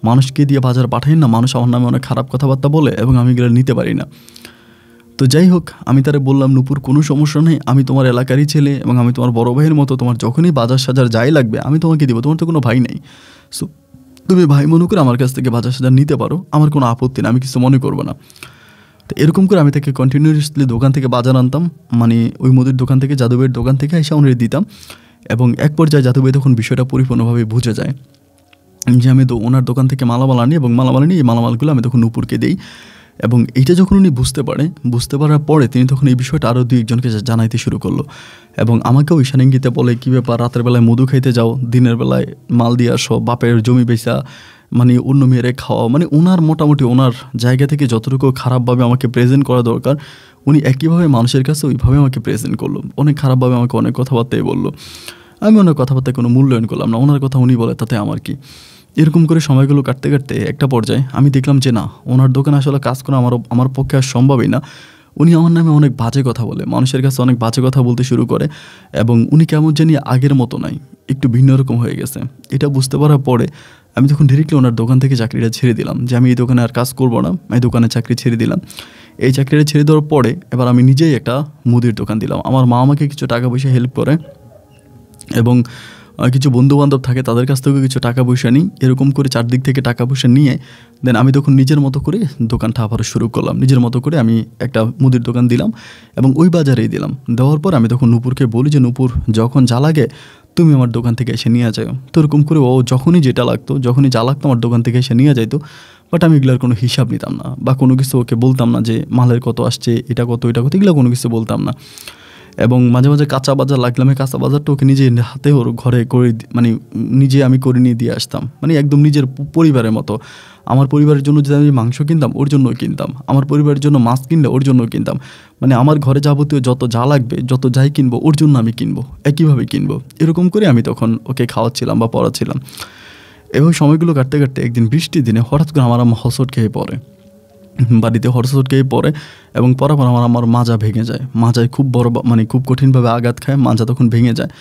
মানুষকে দিয়ে বাজার পাঠাইন না, মানুষ আমার নামে অনেক খারাপ কথাবার্তা বলে, এবং আমি এগুলো নিতে পারি না। তো যাই হোক, আমি তারে বললাম নূপুর কোনো সমস্যা নেই, আমি তোমার এলাকারই ছেলে, এবং আমি তোমার বড় ভাইয়ের মতো, তোমার যখনই বাজার সাজার যাই লাগবে আমি তোমাকে দিব, তোমার তো কোনো ভাই নেই, সো তুমি ভাই মনে করে আমার কাছ থেকে বাজার সাজার নিতে পারো, আমার কোনো আপত্তি না, আমি কিছু মনে করবো না। তো এরকম করে আমি তাকে কন্টিনিউয়াসলি দোকান থেকে বাজার আনতাম, মানে ওই মুদির দোকান থেকে, জাদুভাইয়ের দোকান থেকে এসে ওনারে দিতাম। এবং এক পর্যায়ে জাদুভাই তখন বিষয়টা পরিপূর্ণভাবে বুঝে যায় যে আমি তো ওনার দোকান থেকে মালামাল আনি, এবং মালামাল আনি, এই মালামালগুলো আমি তখন নূপুরকে দিই। এবং এইটা যখন উনি বুঝতে পারার পরে তিনি তখন এই বিষয়টা আরও 2-1জনকে জানাইতে শুরু করলো, এবং আমাকেও ইশানিঙ্গিতে বলে কী ব্যাপার, রাতের বেলায় মধু খাইতে যাও, দিনের বেলায় মাল দিয়ে আসো, বাপের জমি বেচা, মানে অন্য মেয়েরে খাওয়া, মানে ওনার মোটামুটি ওনার জায়গা থেকে যতটুকু খারাপভাবে আমাকে প্রেজেন্ট করা দরকার, উনি একইভাবে মানুষের কাছে ওইভাবে আমাকে প্রেজেন্ট করলো, অনেক খারাপভাবে আমাকে অনেক কথাবার্তাই বললো। আমি ওনার কথাবার্তায় কোনো মূল্যায়ন করলাম না, ওনার কথা উনি বলে তাতে আমার কি। এরকম করে সময়গুলো কাটতে কাটতে একটা পর্যায়ে আমি দেখলাম যে না, ওনার দোকানে আসলে কাজ করা আমার পক্ষে আর সম্ভবই না। উনি আমার নামে অনেক বাজে কথা বলে, মানুষের কাছে অনেক বাজে কথা বলতে শুরু করে, এবং উনি কেমন জানি আগের মতো নাই, একটু ভিন্ন রকম হয়ে গেছে। এটা বুঝতে পারার পরে আমি তখন ডিরেক্টলি ওনার দোকান থেকে চাকরিটা ছেড়ে দিলাম, যে আমি এই দোকানে আর কাজ করবো না, এই দোকানে চাকরি ছেড়ে দিলাম। এই চাকরিটা ছেড়ে দেওয়ার পরে এবার আমি নিজেই একটা মুদির দোকান দিলাম। আমার মা আমাকে কিছু টাকা পয়সা হেল্প করে, এবং কিছু বন্ধুবান্ধব থাকে তাদের কাছ থেকেও কিছু টাকা পয়সা নিই, এরকম করে চারদিক থেকে টাকা পয়সা নিয়ে দেন আমি তখন নিজের মতো করে দোকানটা আবার শুরু করলাম। নিজের মতো করে আমি একটা মুদির দোকান দিলাম, এবং ওই বাজারেই দিলাম। দেওয়ার পর আমি তখন নূপুরকে বলি যে নূপুর, যখন যা লাগে তুমি আমার দোকান থেকে এসে নিয়ে যাও। তো এরকম করে ও যখনই যা লাগতো আমার দোকান থেকে এসে নিয়ে যাইতো। বাট আমি এগুলোর কোনো হিসাব নিতাম না বা কোনো কিছু ওকে বলতাম না যে মালের কত আসছে, এটা কত এগুলো কোনো কিছু বলতাম না। এবং মাঝে মাঝে কাঁচা বাজার লাগলে আমি কাঁচা বাজারটা ওকে নিজে হাতে ওর ঘরে করে মানে নিজে আমি করে নিয়ে দিয়ে আসতাম, মানে একদম নিজের পরিবারের মতো। আমার পরিবারের জন্য যদি আমি মাংস কিনতাম ওর জন্যই কিনতাম, আমার পরিবারের জন্য মাছ কিনলে ওর জন্য কিনতাম, মানে আমার ঘরে যাবতীয় যত যা লাগবে যত যাই কিনবো ওর জন্য আমি কিনবো, একইভাবে কিনবো। এরকম করে আমি তখন ওকে খাওয়াচ্ছিলাম বা পড়াচ্ছিলাম। এবং সময়গুলো কাটতে কাটতে একদিন বৃষ্টির দিনে হঠাৎ করে আমার আম্মা হোঁচট খেয়ে পড়ে, বাড়িতে হোঁচট খেয়ে পড়ে এবং পড়ার পর আমার মাজা ভেঙে যায়। মাজায় খুব বড় মানে খুব কঠিনভাবে আঘাত খায়, মাজা তখন ভেঙে যায়।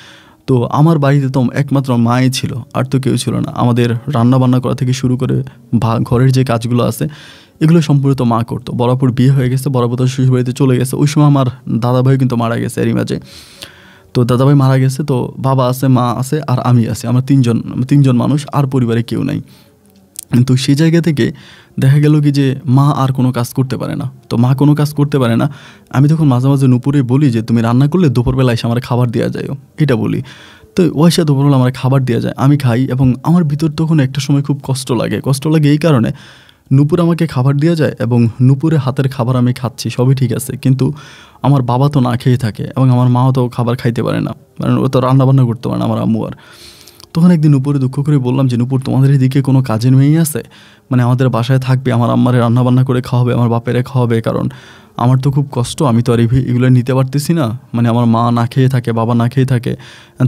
তো আমার বাড়িতে তো একমাত্র মাই ছিল, আর তো কেউ ছিল না। আমাদের রান্না বান্না করা থেকে শুরু করে ঘরের যে কাজগুলো আছে এগুলো সম্পূর্ণ মা করতো। বরাবর বিয়ে হয়ে গেছে, বরাবর তো শ্বশুর বাড়িতে চলে গেছে। ওই সময় আমার দাদাভাই কিন্তু মারা গেছে এরই মাঝে। তো দাদাভাই মারা গেছে, তো বাবা আছে, মা আছে, আর আমি আছি। আমরা তিনজন মানুষ, আর পরিবারে কেউ নাই। তো সেই জায়গা থেকে দেখা গেল কি যে মা আর কোনো কাজ করতে পারে না। তো মা কোনো কাজ করতে পারে না, আমি তখন মাঝে মাঝে নুপুরে বলি যে তুমি রান্না করলে দুপুরবেলা এসে আমার খাবার দেওয়া যায়, এটা বলি। তো ওই সাথে দুপুরবেলা আমার খাবার দেওয়া যায়, আমি খাই। এবং আমার ভিতর তখন একটা সময় খুব কষ্ট লাগে এই কারণে, নুপুর আমাকে খাবার দেওয়া যায় এবং নুপুরের হাতের খাবার আমি খাচ্ছি, সবই ঠিক আছে, কিন্তু আমার বাবা তো না খেয়ে থাকে এবং আমার মাও তো খাবার খাইতে পারে না, কারণ ও তো রান্নাবান্না করতে পারে না, আমার আম্মু। আর তখন একদিন নুপুরে দুঃখ করে বললাম যে নুপুর, তোমাদের এদিকে কোনো কাজের মেয়ে আছে, মানে আমাদের বাসায় থাকবে, আমার আম্মারে রান্নাবান্না করে খাওয়াবে, আমার বাপেরে খাওয়াবে, কারণ আমার তো খুব কষ্ট, আমি তো আর এগুলো নিতে পারতেছি না। মানে আমার মা না খেয়ে থাকে, বাবা না খেয়ে থাকে,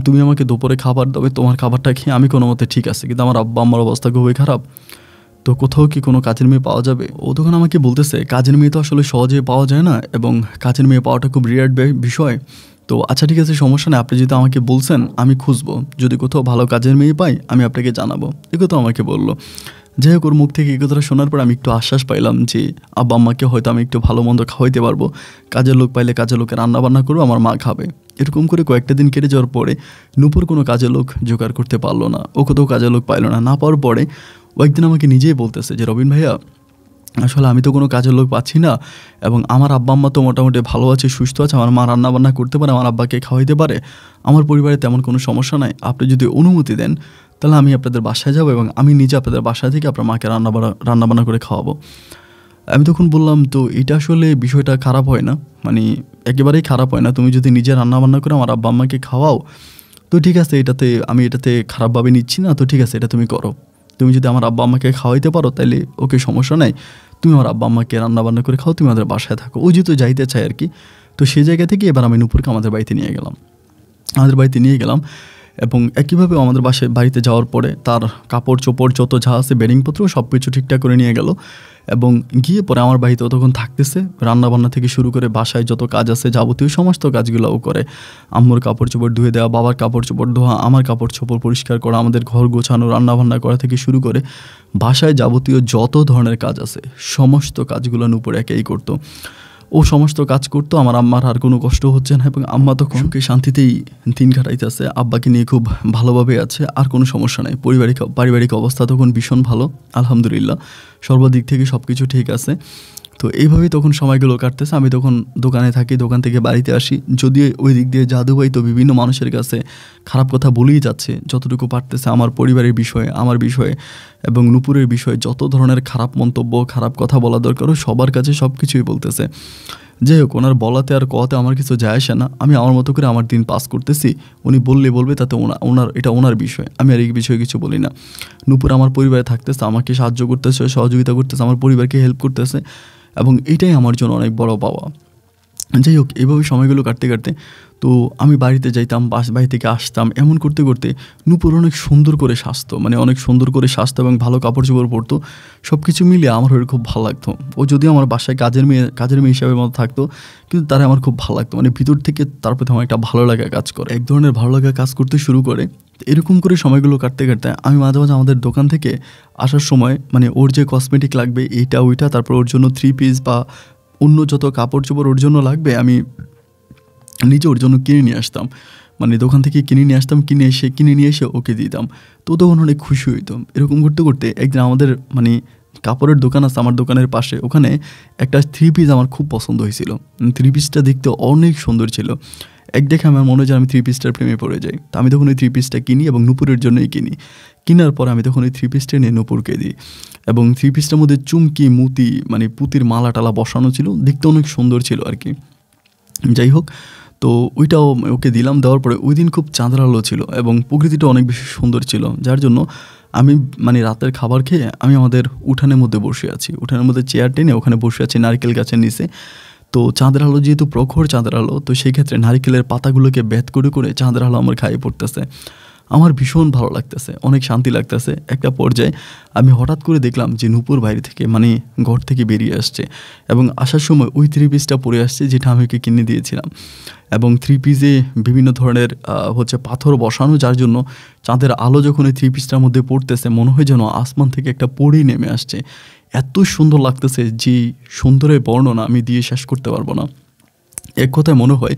তুমি আমাকে দুপুরে খাবার দেবে, তোমার খাবারটা খেয়ে আমি কোনো মতে ঠিক আছে, কিন্তু আমার আব্বা আম্মার অবস্থা খুবই খারাপ। তো কোথাও কি কোনো কাজের মেয়ে পাওয়া যাবে? ও তখন আমাকে বলতেছে কাজের মেয়ে তো আসলে সহজে পাওয়া যায় না, এবং কাজের মেয়ে পাওয়াটা খুব রিয়ার বিষয়। তো আচ্ছা ঠিক আছে, সমস্যা নেই, আপনি যদি আমাকে বলছেন আমি খুঁজবো, যদি কোথাও ভালো কাজের মেয়ে পাই আমি আপনাকে জানাবো, এ কথা আমাকে বললো। যাই হোক, ওর মুখ থেকে এই কথাটা শোনার পর আমি একটু আশ্বাস পাইলাম যে আব্বা আম্মাকে হয়তো আমি একটু ভালো মন্দ খাওয়াইতে পারবো, কাজের লোক পাইলে কাজের লোকের রান্নাবান্না করবো, আমার মা খাবে। এরকম করে কয়েকটা দিন কেটে যাওয়ার পরে নূপুর কোনো কাজের লোক জোগাড় করতে পারলো না, ও কোথাও কাজের লোক পাইলো না পাওয়ার পরে ও একদিন আমাকে নিজেই বলতেছে যে রবিন ভাইয়া, আসলে আমি তো কোনো কাজের লোক পাচ্ছি না, এবং আমার আব্বা আম্মা তো মোটামুটি ভালো আছে, সুস্থ আছে, আমার মা রান্নাবান্না করতে পারে, আমার আব্বাকে খাওয়াইতে পারে, আমার পরিবারে তেমন কোনো সমস্যা নাই, আপনি যদি অনুমতি দেন তাহলে আমি আপনাদের বাসায় যাবো এবং আমি নিজে আপনাদের বাসায় থেকে আপনার মাকে রান্নাবান্না করে খাওয়াবো। আমি তখন বললাম, তো এটা আসলে বিষয়টা খারাপ হয় না, মানে একেবারেই খারাপ হয় না, তুমি যদি নিজে রান্নাবান্না করে আমার আব্বা আম্মাকে খাওয়াও তো ঠিক আছে, আমি এটাতে খারাপভাবে নিচ্ছি না, তো ঠিক আছে এটা তুমি করো, তুমি যদি আমার আব্বা আম্মাকে খাওয়াইতে পারো তাহলে ওকে, সমস্যা নাই, তুমি আমার আব্বা আম্মাকে রান্নাবান্না করে খাও, তুমি আমাদের বাসায় থাকো, ও যেহেতু যাইতে চাই আর কি। তো সেই জায়গা থেকে এবার আমি নূপুরকে আমাদের বাড়িতে নিয়ে গেলাম এবং একইভাবে আমাদের বাড়িতে যাওয়ার পরে তার কাপড় চোপড় যত যা আছে বেডিংপত্র সব কিছু ঠিকঠাক করে নিয়ে গেল, এবং গিয়ে পরে আমার বাড়িতেও তখন থাকতেছে, রান্নাবান্না থেকে শুরু করে বাসায় যত কাজ আছে যাবতীয় সমস্ত কাজগুলোও করে। আম্মুর কাপড় চোপড় ধুয়ে দেওয়া, বাবার কাপড় চোপড় ধোয়া, আমার কাপড় চোপড় পরিষ্কার করা, আমাদের ঘর গোছানো, রান্নাবান্না করা থেকে শুরু করে বাসায় যাবতীয় যত ধরনের কাজ আছে সমস্ত কাজগুলো নূপুর একাই করতো। ও সমস্ত কাজ করতো, আমার আম্মার আর কোনো কষ্ট হচ্ছে না, এবং আম্মা তখন সুখে শান্তিতেই দিন কাটাইতেছে, আব্বাকে নিয়ে খুব ভালোভাবে আছে, আর কোনো সমস্যা নেই। পারিবারিক অবস্থা তখন ভীষণ ভালো, আলহামদুলিল্লাহ, সর্বদিক থেকে সব কিছু ঠিক আছে। তো এইভাবেই তখন সময়গুলো কাটতেছে। আমি তখন দোকানে থাকি, দোকান থেকে বাড়িতে আসি, যদিও ওই দিক দিয়ে জাদুভাই তো বিভিন্ন মানুষের কাছে খারাপ কথা বলেই যাচ্ছে যতটুকু পারতেছে, আমার পরিবারের বিষয়ে, আমার বিষয়ে এবং নূপুরের বিষয়ে যত ধরনের খারাপ মন্তব্য, খারাপ কথা বলা দরকার সবার কাছে সব কিছুই বলতেছে। যাই হোক, ওনার বলাতে আর কথাতে আমার কিছু যায় আসে না, আমি আমার মতো করে আমার দিন পাস করতেছি, উনি বলবে তাতে এটা ওনার বিষয়, আমি আর এই বিষয়ে কিছু বলি না। নূপুর আমার পরিবারে থাকতেছে, আমাকে সাহায্য করতেছে, সহযোগিতা করতেছে, আমার পরিবারকে হেল্প করতেছে, এবং এটাই আমার জন্য অনেক বড় পাওয়া। যাই হোক, এইভাবে সময়গুলো কাটতে কাটতে তো আমি বাড়িতে যাইতাম, বাড়ি থেকে আসতাম, এমন করতে করতে নূপুর অনেক সুন্দর করে সাজতো, মানে অনেক সুন্দর করে সাজতো এবং ভালো কাপড় চোপড় পরতো, সব কিছু মিলিয়ে আমার ওর খুব ভালো লাগতো। ও যদিও আমার বাসায় কাজের মেয়ে হিসাবে মতো থাকতো, কিন্তু তারা আমার খুব ভালো লাগতো, মানে ভিতর থেকে তার প্রতি আমার একটা ভালো লাগা কাজ করে, এক ধরনের ভালো লাগা কাজ করতে শুরু করে। এরকম করে সময়গুলো কাটতে কাটতে আমি মাঝে মাঝে আমাদের দোকান থেকে আসার সময়, মানে ওর যে কসমেটিক লাগবে এইটা ওইটা, তারপর ওর জন্য 3 পিস বা অন্য যত কাপড় চোপড় ওর জন্য লাগবে আমি নিজে ওর জন্য কিনে নিয়ে আসতাম, মানে দোকান থেকে কিনে নিয়ে এসে ওকে দিতাম। তো তখন অনেক খুশি হইতো। এরকম করতে করতে একদিন আমাদের মানে কাপড়ের দোকান আছে আমার দোকানের পাশে, ওখানে একটা 3 পিস আমার খুব পছন্দ হয়েছিল। 3 পিসটা দেখতে অনেক সুন্দর ছিল, এক দেখে আমার মনে হয় যে আমি থ্রি পিসটার প্রেমে পড়ে যাই। তো আমি তখন ওই থ্রি পিসটা কিনি এবং নূপুরের জন্যই কিনি। কেনার পর আমি তখন ওই থ্রি পিসটা নিয়ে নূপুরকে দিই এবং থ্রি পিসটার মধ্যে চুমকি মুতি মানে পুঁতির মালা টালা বসানো ছিল, দেখতে অনেক সুন্দর ছিল আর কি। যাই হোক, তো ওইটাও ওকে দিলাম। দেওয়ার পরে ওই দিন খুব চাঁদের আলো ছিল এবং প্রকৃতিটা অনেক বেশি সুন্দর ছিল, যার জন্য আমি মানে রাতের খাবার খেয়ে আমি আমাদের উঠানের মধ্যে বসে আছি, উঠানের মধ্যে চেয়ার টেনে ওখানে বসে আছি নারকেল গাছের নিচে। তো চাঁদের আলো যেহেতু প্রখর চাঁদের আলো, তো সেই ক্ষেত্রে নারকেলের পাতাগুলোকে ব্যাত করে করে চাঁদের আলো আমার খাইয়ে পড়তেছে। আমার ভীষণ ভালো লাগতেছে, অনেক শান্তি লাগতেছে। একটা পর্যায়ে আমি হঠাৎ করে দেখলাম যে নূপুর বাইরে থেকে মানে ঘর থেকে বেরিয়ে আসছে এবং আসার সময় ওই থ্রি পিসটা পরে আসছে যেটা আমি ওকে কিনে দিয়েছিলাম। এবং থ্রি পিসে বিভিন্ন ধরনের পাথর বসানো, যার জন্য চাঁদের আলো যখন ওই থ্রি পিসটার মধ্যে পড়তেছে মনে হয় যেন আসমান থেকে একটা পরী নেমে আসছে। এত সুন্দর লাগতেছে যে সুন্দরের বর্ণনা আমি দিয়ে শেষ করতে পারবো না। এক কথায় মনে হয়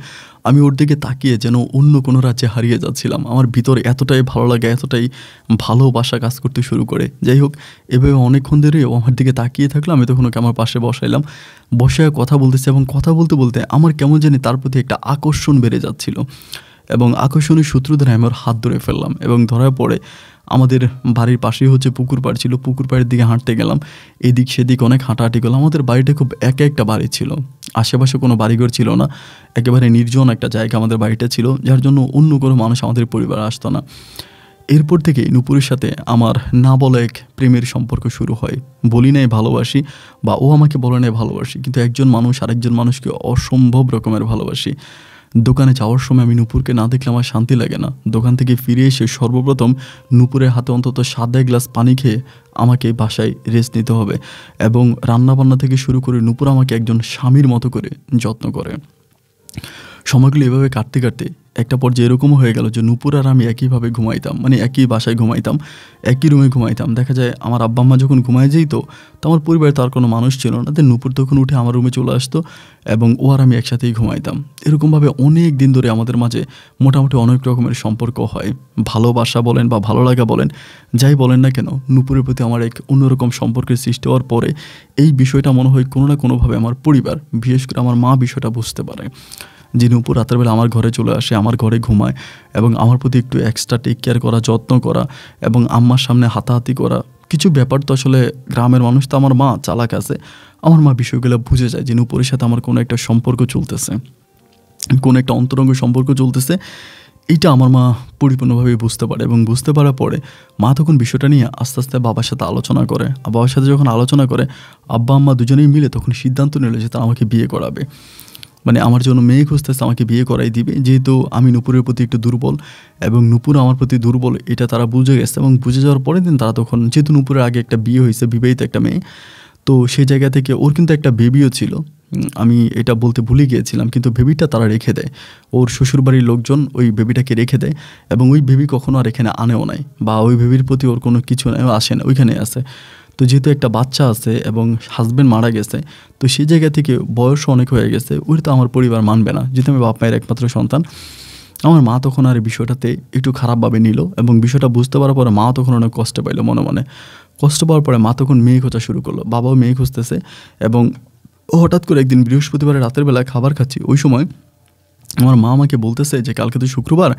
আমি ওর দিকে তাকিয়ে যেন অন্য কোনো রাজ্যে হারিয়ে যাচ্ছিলাম। আমার ভিতরে এতটাই ভালো লাগে, এতটাই ভালোবাসা কাজ করতে শুরু করে। যাই হোক, এভাবে অনেকক্ষণ ধরে ও আমার দিকে তাকিয়ে থাকলো। আমি তখন ওকে আমার পাশে বসাইলাম, বসে কথা বলতেছি এবং কথা বলতে বলতে আমার কেমন জানি তার প্রতি একটা আকর্ষণ বেড়ে যাচ্ছিল এবং আকর্ষণের সূত্র ধরে আমি ওর হাত ধরে ফেললাম এবং ধরার পরে আমাদের বাড়ির পাশেই পুকুর পাড় ছিল, পুকুর পাড়ের দিকে হাঁটতে গেলাম। এদিক সেদিক অনেক হাঁটাহাঁটি করলাম। আমাদের বাড়িটা খুব একা একটা বাড়ি ছিল, আশেপাশে কোনো বাড়িঘর ছিল না, একেবারে নির্জন একটা জায়গা আমাদের বাড়িটা ছিল, যার জন্য অন্য কোনো মানুষ আমাদের পরিবারে আসতো না। এরপর থেকে নূপুরের সাথে আমার না বলা এক প্রেমের সম্পর্ক শুরু হয়। বলি নাই ভালোবাসি বা ও আমাকে বলে নাই ভালোবাসি, কিন্তু একজন মানুষ আরেকজন মানুষকে অসম্ভব রকমের ভালোবাসি। দোকানে যাওয়ার সময় আমি নূপুরকে না দেখলে আমার শান্তি লাগে না। দোকান থেকে ফিরে এসে সর্বপ্রথম নূপুরের হাতে অন্তত 7 গ্লাস পানি খেয়ে আমাকে বাসায় রেস্ট নিতে হবে এবং রান্নাবান্না থেকে শুরু করে নূপুর আমাকে একজন স্বামীর মতো করে যত্ন করে। সময়গুলো এভাবে কাটতে কাটতে একটা পর্যায়ে এরকমও হয়ে গেল যে নূপুর আর আমি একইভাবে ঘুমাইতাম, মানে একই বাসায় ঘুমাইতাম, একই রুমে ঘুমাইতাম। দেখা যায় আমার আব্বা আম্মা যখন ঘুমায় যেত তো আমার পরিবারে তার কোনো মানুষ ছিল না, তো নূপুর তখন উঠে আমার রুমে চলে আসতো এবং ও আর আমি একসাথেই ঘুমাইতাম। এরকমভাবে অনেক দিন ধরে আমাদের মাঝে মোটামুটি অনেক রকমের সম্পর্ক হয়। ভালোবাসা বলেন বা ভালো লাগা বলেন, যাই বলেন না কেন, নূপুরের প্রতি আমার এক অন্যরকম সম্পর্কের সৃষ্টি হওয়ার পরে এই বিষয়টা মনে হয় কোনো না কোনোভাবে আমার পরিবার, বিশেষ করে আমার মা বিষয়টা বুঝতে পারে যে নূপুর রাতের বেলা আমার ঘরে চলে আসে, আমার ঘরে ঘুমায় এবং আমার প্রতি একটু এক্সট্রা টেক কেয়ার করা, যত্ন করা এবং আম্মার সামনে হাতাহাতি করা। কিছু ব্যাপার তো আসলে গ্রামের মানুষ, তো আমার মা চালাক আছে, আমার মা বিষয়গুলো বুঝে যায় যে নূপুরের সাথে আমার কোনো একটা সম্পর্ক চলতেছে, কোনো একটা অন্তরঙ্গ সম্পর্ক চলতেছে। এইটা আমার মা পরিপূর্ণভাবে বুঝতে পারে এবং বুঝতে পারার পরে মা তখন বিষয়টা নিয়ে আস্তে আস্তে বাবার সাথে আলোচনা করে। বাবার সাথে যখন আলোচনা করে আব্বা আম্মা দুজনেই মিলে তখন সিদ্ধান্ত নিল যে তারা আমাকে বিয়ে করাবে, মানে আমার জন্য মেয়ে খুঁজতেছে, আমাকে বিয়ে করাই দিবে। যেহেতু আমি নূপুরের প্রতি একটু দুর্বল এবং নূপুর আমার প্রতি দুর্বল, এটা তারা বুঝে গেছে এবং বুঝে যাওয়ার পরের দিন তারা তখন, যেহেতু নূপুরের আগে একটা বিয়ে হয়েছে, বিবাহিত একটা মেয়ে, তো সেই জায়গা থেকে ওর কিন্তু একটা বেবিও ছিল। আমি এটা বলতে ভুলে গিয়েছিলাম, কিন্তু বেবিটা তারা রেখে দেয়, ওর শ্বশুরবাড়ির লোকজন ওই বেবিটাকে রেখে দেয় এবং ওই বেবি কখনো আর এখানে আনেও নাই বা ওই বেবির প্রতি ওর কোনো কিছু নাই, ও আসে না, ওইখানে আছে। তো যেহেতু একটা বাচ্চা আছে এবং হাজব্যান্ড মারা গেছে, তো সেই জায়গা থেকে বয়সও অনেক হয়ে গেছে, ওই তো আমার পরিবার মানবে না, যেহেতু আমি বাপ মায়ের একমাত্র সন্তান। আমার মা তখন আর এই বিষয়টাতে একটু খারাপভাবে নিল এবং বিষয়টা বুঝতে পারার পরে মা তখন অনেক কষ্ট পাইল, মনে মনে কষ্ট পাওয়ার পরে মা তখন মেয়ে খোঁজা শুরু করলো। বাবাও মেয়ে খুঁজতেছে এবং হঠাৎ করে একদিন বৃহস্পতিবারে রাতের বেলায় খাবার খাচ্ছি, ওই সময় আমার মা আমাকে বলতেছে যে কালকে তো শুক্রবার,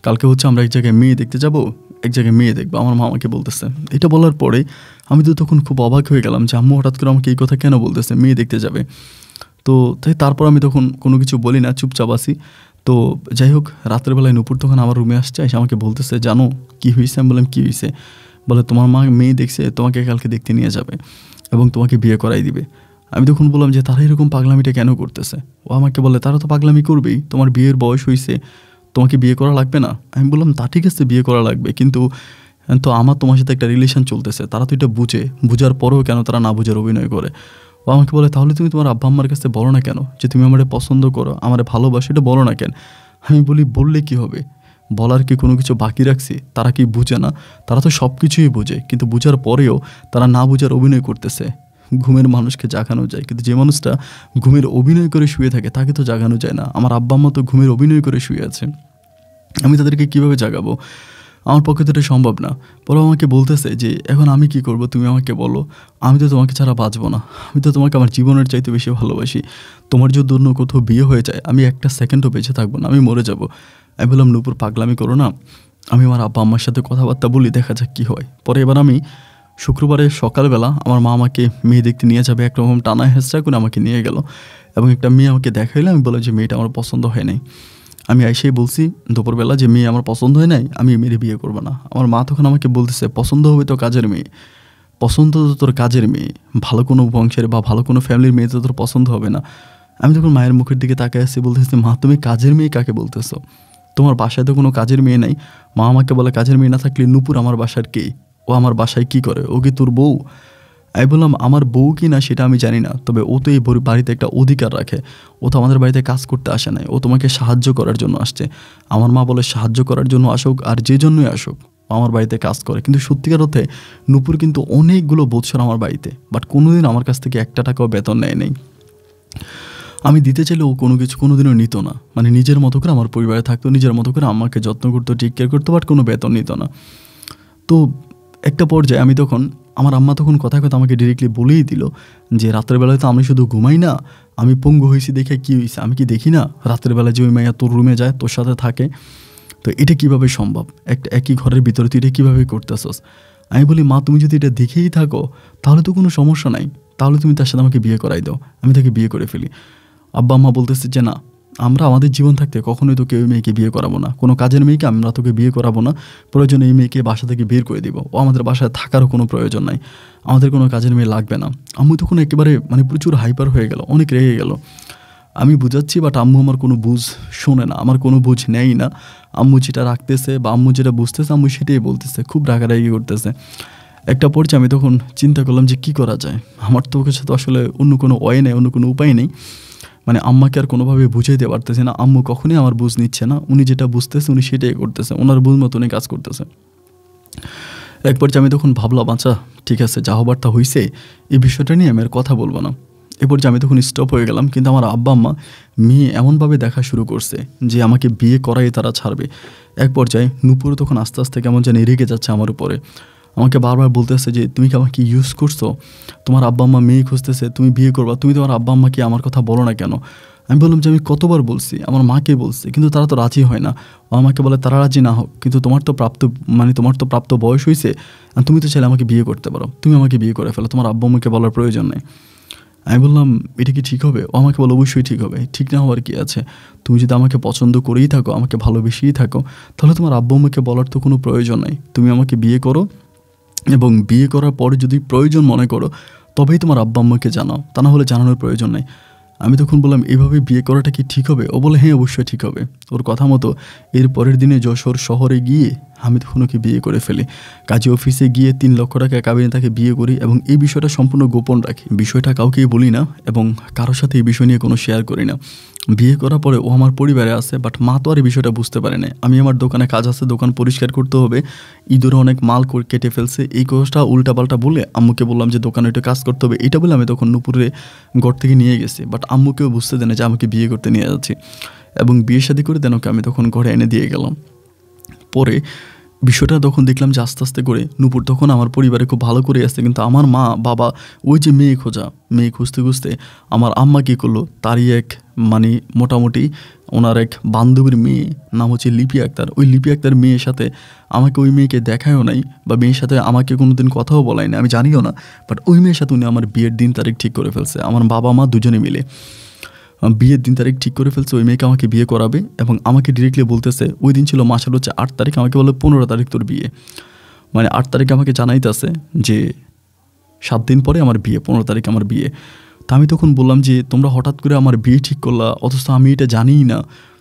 কালকে আমরা এক জায়গায় মেয়ে দেখতে যাব, এক জায়গায় মেয়ে দেখবো, আমার মা আমাকে বলতেছে। এটা বলার পরে আমি তো তখন খুব অবাক হয়ে গেলাম যে আম্মু হঠাৎ করে আমাকে এই কথা কেন বলতেছে, মেয়ে দেখতে যাবে। তো তারপর আমি তখন কোনো কিছু বলি না, চুপচাপ আসি। তো যাই হোক, রাতের বেলায় নূপুর তখন আমার রুমে আসছে, এসে আমাকে বলতেছে জানো কী হয়েছে? আমি বললাম কী হয়েছে? বলে তোমার মা মেয়ে দেখছে, তোমাকে কালকে দেখতে নিয়ে যাবে এবং তোমাকে বিয়ে করাই দিবে। আমি তখন বললাম যে তারা এরকম পাগলামিটা কেন করতেছে? ও আমাকে বলে তারা তো পাগলামি করবেই, তোমার বিয়ের বয়স হয়েছে, তোমাকে বিয়ে করা লাগবে না? আমি বললাম তা ঠিক আছে, বিয়ে করা লাগবে, কিন্তু তো আমার তোমার সাথে একটা রিলেশন চলতেছে, তারা তো এটা বুঝার পরেও কেন তারা না বুঝার অভিনয় করে? ও আমাকে বলে তাহলে তুমি তোমার আব্বা আম্মার কাছে বলো না কেন যে তুমি আমারে পছন্দ করো, আমারে ভালোবাসো, এটা বলো না কেন? আমি বলি বললে কি হবে, বলার কি কোনো কিছু বাকি রাখছি? তারা কি বুঝে না? তারা তো সব কিছুই বোঝে, কিন্তু বুঝার পরেও তারা না বুঝার অভিনয় করতেছে। ঘুমের মানুষকে জাগানো যায়, কিন্তু যে মানুষটা ঘুমের অভিনয় করে শুয়ে থাকে তাকে তো জাগানো যায় না। আমার আব্বা আম্মা তো ঘুমের অভিনয় করে শুয়ে আছে, আমি তাদেরকে কীভাবে জাগাবো? আমার পক্ষে তো এটা সম্ভব না। পরে আমাকে বলতেছে যে এখন আমি কি করব, তুমি আমাকে বলো, আমি তো তোমাকে ছাড়া বাঁচবো না, আমি তো তোমাকে আমার জীবনের চাইতে বেশি ভালোবাসি, তোমার যদি অন্য কোথাও বিয়ে হয়ে যায় আমি একটা সেকেন্ডও বেঁচে থাকবো না, আমি মরে যাব। আমি বললাম নূপুর পাগলামি করো না, আমি আমার আব্বা আম্মার সাথে কথাবার্তা বলি, দেখা যাক কী হয়। পরে এবার আমি শুক্রবারে সকালবেলা আমার মা আমাকে মেয়ে দেখতে নিয়ে যাবে, একরকম টানা হেঁচড়া করে আমাকে নিয়ে গেল এবং একটা মেয়ে আমাকে দেখাইলো। আমি বললাম যে মেয়েটা আমার পছন্দ হয় নাই। আমি এসেই বলছি দুপুরবেলা যে মেয়ে আমার পছন্দ হয় নাই, আমি মেয়ের বিয়ে করবো না। আমার মা তখন আমাকে বলতেছে পছন্দ হবে তো কাজের মেয়ে, পছন্দ তো তোর কাজের মেয়ে, ভালো কোনো বংশের বা ভালো কোনো ফ্যামিলির মেয়ে তো তোর পছন্দ হবে না। আমি তখন মায়ের মুখের দিকে তাকিয়ে আসছি, বলতেছি মা তুমি কাজের মেয়ে কাকে বলতেছো, তোমার বাসায় তো কোনো কাজের মেয়ে নাই। মা আমাকে বলে কাজের মেয়ে না থাকলে নূপুর আমার বাসার কে, ও আমার বাসায় কি করে, ও কি তোর বউ? আমি বললাম আমার বউ কি না সেটা আমি জানি না, তবে ও তো এই বাড়িতে একটা অধিকার রাখে, ও তো আমাদের বাড়িতে কাজ করতে আসে নাই, ও তোমাকে সাহায্য করার জন্য আসছে। আমার মা বলে সাহায্য করার জন্য আসুক আর যে জন্যই আসুক, ও আমার বাড়িতে কাজ করে। কিন্তু সত্যিকার অর্থে নূপুর কিন্তু অনেকগুলো বছর আমার বাড়িতে, বাট কোনোদিন আমার কাছ থেকে একটা টাকাও বেতন নেয় নেই। আমি দিতে চাইলে ও কোনো কিছু কোনোদিনও নিত না, মানে নিজের মতো করে আমার পরিবারে থাকতো, নিজের মতো করে আমাকে যত্ন করতো, টেক কেয়ার করতো, বাট কোনো বেতন নিত না। তো একটা পর্যায়ে আমি তখন, আমার আম্মা তখন কথায় কথা আমাকে ডিরেক্টলি বলেই দিল যে রাতের বেলায় তো আমি শুধু ঘুমাই না, আমি পঙ্গু হয়েছি দেখে কী হয়েছে, আমি কি দেখি না রাতের বেলায় যে ওই মাইয়া তোর রুমে যায়, তোর সাথে থাকে, তো এটা কিভাবে সম্ভব, একটা একই ঘরের ভিতরে তুই এটা কীভাবে করতেছস? আমি বলি মা তুমি যদি এটা দেখেই থাকো তাহলে তো কোনো সমস্যা নাই, তাহলে তুমি তার সাথে আমাকে বিয়ে করাই দাও, আমি তাকে বিয়ে করে ফেলি। আব্বা আম্মা বলতেছে যে না, আমরা আমাদের জীবন থাকতে কখনোই তোকে ওই মেয়েকে বিয়ে করাবো না, কোনো কাজের মেয়েকে আমরা তোকে বিয়ে করাবো না, প্রয়োজনে এই মেয়েকে বাসা থেকে বের করে দিব, ও আমাদের বাসায় থাকারও কোনো প্রয়োজন নাই, আমাদের কোনো কাজের মেয়ে লাগবে না। আম্মু তখন একেবারে মানে প্রচুর হাইপার হয়ে গেল, অনেক রেগে গেল। আমি বুঝাচ্ছি বাট আম্মু আমার কোনো বুঝ শোনে না, আমার কোনো বুঝ নেই না। আম্মু যেটা রাখতেছে বা আম্মু যেটা বুঝতেছে আম্মু সেটাই বলতেছে, খুব রাগারাগি করতেছে। একটা পর্যায়ে আমি তখন চিন্তা করলাম যে কী করা যায়, আমার তো কাছে তো আসলে অন্য কোনো ওয়ে নেই, অন্য কোনো উপায় নেই, মানে আম্মাকে আর কোনোভাবে বুঝাইতে পারতেছে না। আম্মু কখনোই আমার বুঝ নিচ্ছে না, উনি যেটা বুঝতেছে উনি সেটাই করতেছে, ওনার বুঝ মতো উনি কাজ করতেছে। এক পর্যায়ে আমি তখন ভাবলাম আচ্ছা ঠিক আছে, যা হবার তা হইছে, এই বিষয়টা নিয়ে আমি আর কথা বলবো না। এ পর্যায়ে আমি তখন স্টপ হয়ে গেলাম। কিন্তু আমার আব্বা আম্মা মেয়ে এমনভাবে দেখা শুরু করছে যে আমাকে বিয়ে করাই তারা ছাড়বে। এক পর্যায়ে নূপুর তখন আস্তে আস্তে কেমন যেন রেগে যাচ্ছে আমার উপরে, আমাকে বারবার বলতেছে যে তুমি কি আমাকে ইউজ করছো, তোমার আব্বা আম্মা মেয়ে খুঁজতেছে, তুমি বিয়ে করবা, তুমি তোমার আব্বা আম্মাকে আমার কথা বলো না কেন? আমি বললাম যে আমি কতবার বলছি, আমার মাকে বলছি, কিন্তু তারা তো রাজি হয় না। ও আমাকে বলে তারা রাজি না হোক, কিন্তু তোমার তো প্রাপ্ত বয়স হয়েছে, আর তুমি তো চাইলে আমাকে বিয়ে করতে পারো, তুমি আমাকে বিয়ে করে ফেলো, তোমার আব্বা আম্মাকে বলার প্রয়োজন নেই। আমি বললাম এটা কি ঠিক হবে? ও আমাকে বলে অবশ্যই ঠিক হবে, ঠিক না হওয়ার কী আছে, তুমি যদি আমাকে পছন্দ করেই থাকো, আমাকে ভালোবেসেই থাকো, তাহলে তোমার আব্বা আম্মাকে বলার তো কোনো প্রয়োজন নাই, তুমি আমাকে বিয়ে করো এবং বিয়ে করার পরে যদি প্রয়োজন মনে করো তবেই তোমার আব্বা আম্মাকে জানাও, তা না হলে জানানোর প্রয়োজন নেই। আমি তখন বললাম এভাবে বিয়ে করাটা কি ঠিক হবে? ও বলে হ্যাঁ অবশ্যই ঠিক হবে। ওর কথা মতো এর পরের দিনে যশোর শহরে গিয়ে আমি তখন ওকে বিয়ে করে ফেলি। কাজী অফিসে গিয়ে 3 লক্ষ টাকা কাবিনে তাকে বিয়ে করি এবং এই বিষয়টা সম্পূর্ণ গোপন রাখি, বিষয়টা কাউকেই বলি না এবং কারোর সাথে এই বিষয় নিয়ে কোনো শেয়ার করি না। বিয়ে করার পরে ও আমার পরিবারে আছে, বাট মা তো আর এই বিষয়টা বুঝতে পারে না। আমি আমার দোকানে কাজ আছে, দোকান পরিষ্কার করতে হবে, ইঁদুরে অনেক মাল কেটে ফেলছে, এই কথাটা উল্টাপাল্টা বলে আম্মুকে বললাম যে দোকানে একটু কাজ করতে হবে, এটা বলে আমি তখন নূপুরে ঘর থেকে নিয়ে গেছি। বাট আম্মুকেও বুঝতে দেয় না যে আমাকে বিয়ে করতে নিয়ে যাচ্ছি, এবং বিয়ে শাদী করে দেন ওকে আমি তখন ঘরে এনে দিয়ে গেলাম। পরে বিষয়টা তখন দেখলাম যে আস্তে আস্তে করে নূপুর তখন আমার পরিবারে খুব ভালো করে আসছে, কিন্তু আমার মা বাবা ওই যে মেয়ে খুঁজতে খুঁজতে আমার আম্মা কী করলো, তারই এক মানে মোটামুটি ওনার এক বান্ধবীর মেয়ে নাম হচ্ছে লিপি আক্তার, ওই লিপি আক্তার মেয়ের সাথে আমাকে, ওই মেয়েকে দেখায়ও নাই বা মেয়ের সাথে আমাকে কোনো দিন কথাও বলাই না, আমি জানিও না, বাট ওই মেয়ের সাথে উনি আমার বিয়ের দিন তারিখ ঠিক করে ফেলছে। আমার বাবা মা দুজনে মিলে বিয়ের দিন তারিখ ঠিক করে ফেলছে, ওই মেয়েকে আমাকে বিয়ে করাবে এবং আমাকে ডিরেক্টলি বলতেছে, ওই দিন ছিল মাসের হচ্ছে 8 তারিখ, আমাকে বলে 15 তারিখ তোর বিয়ে, মানে 8 তারিখে আমাকে জানাইতেছে যে 7 দিন পরে আমার বিয়ে, 15 তারিখ আমার বিয়ে। তা আমি তখন বললাম যে তোমরা হঠাৎ করে আমার বিয়ে ঠিক করলা, অথচ আমি এটা জানিই না,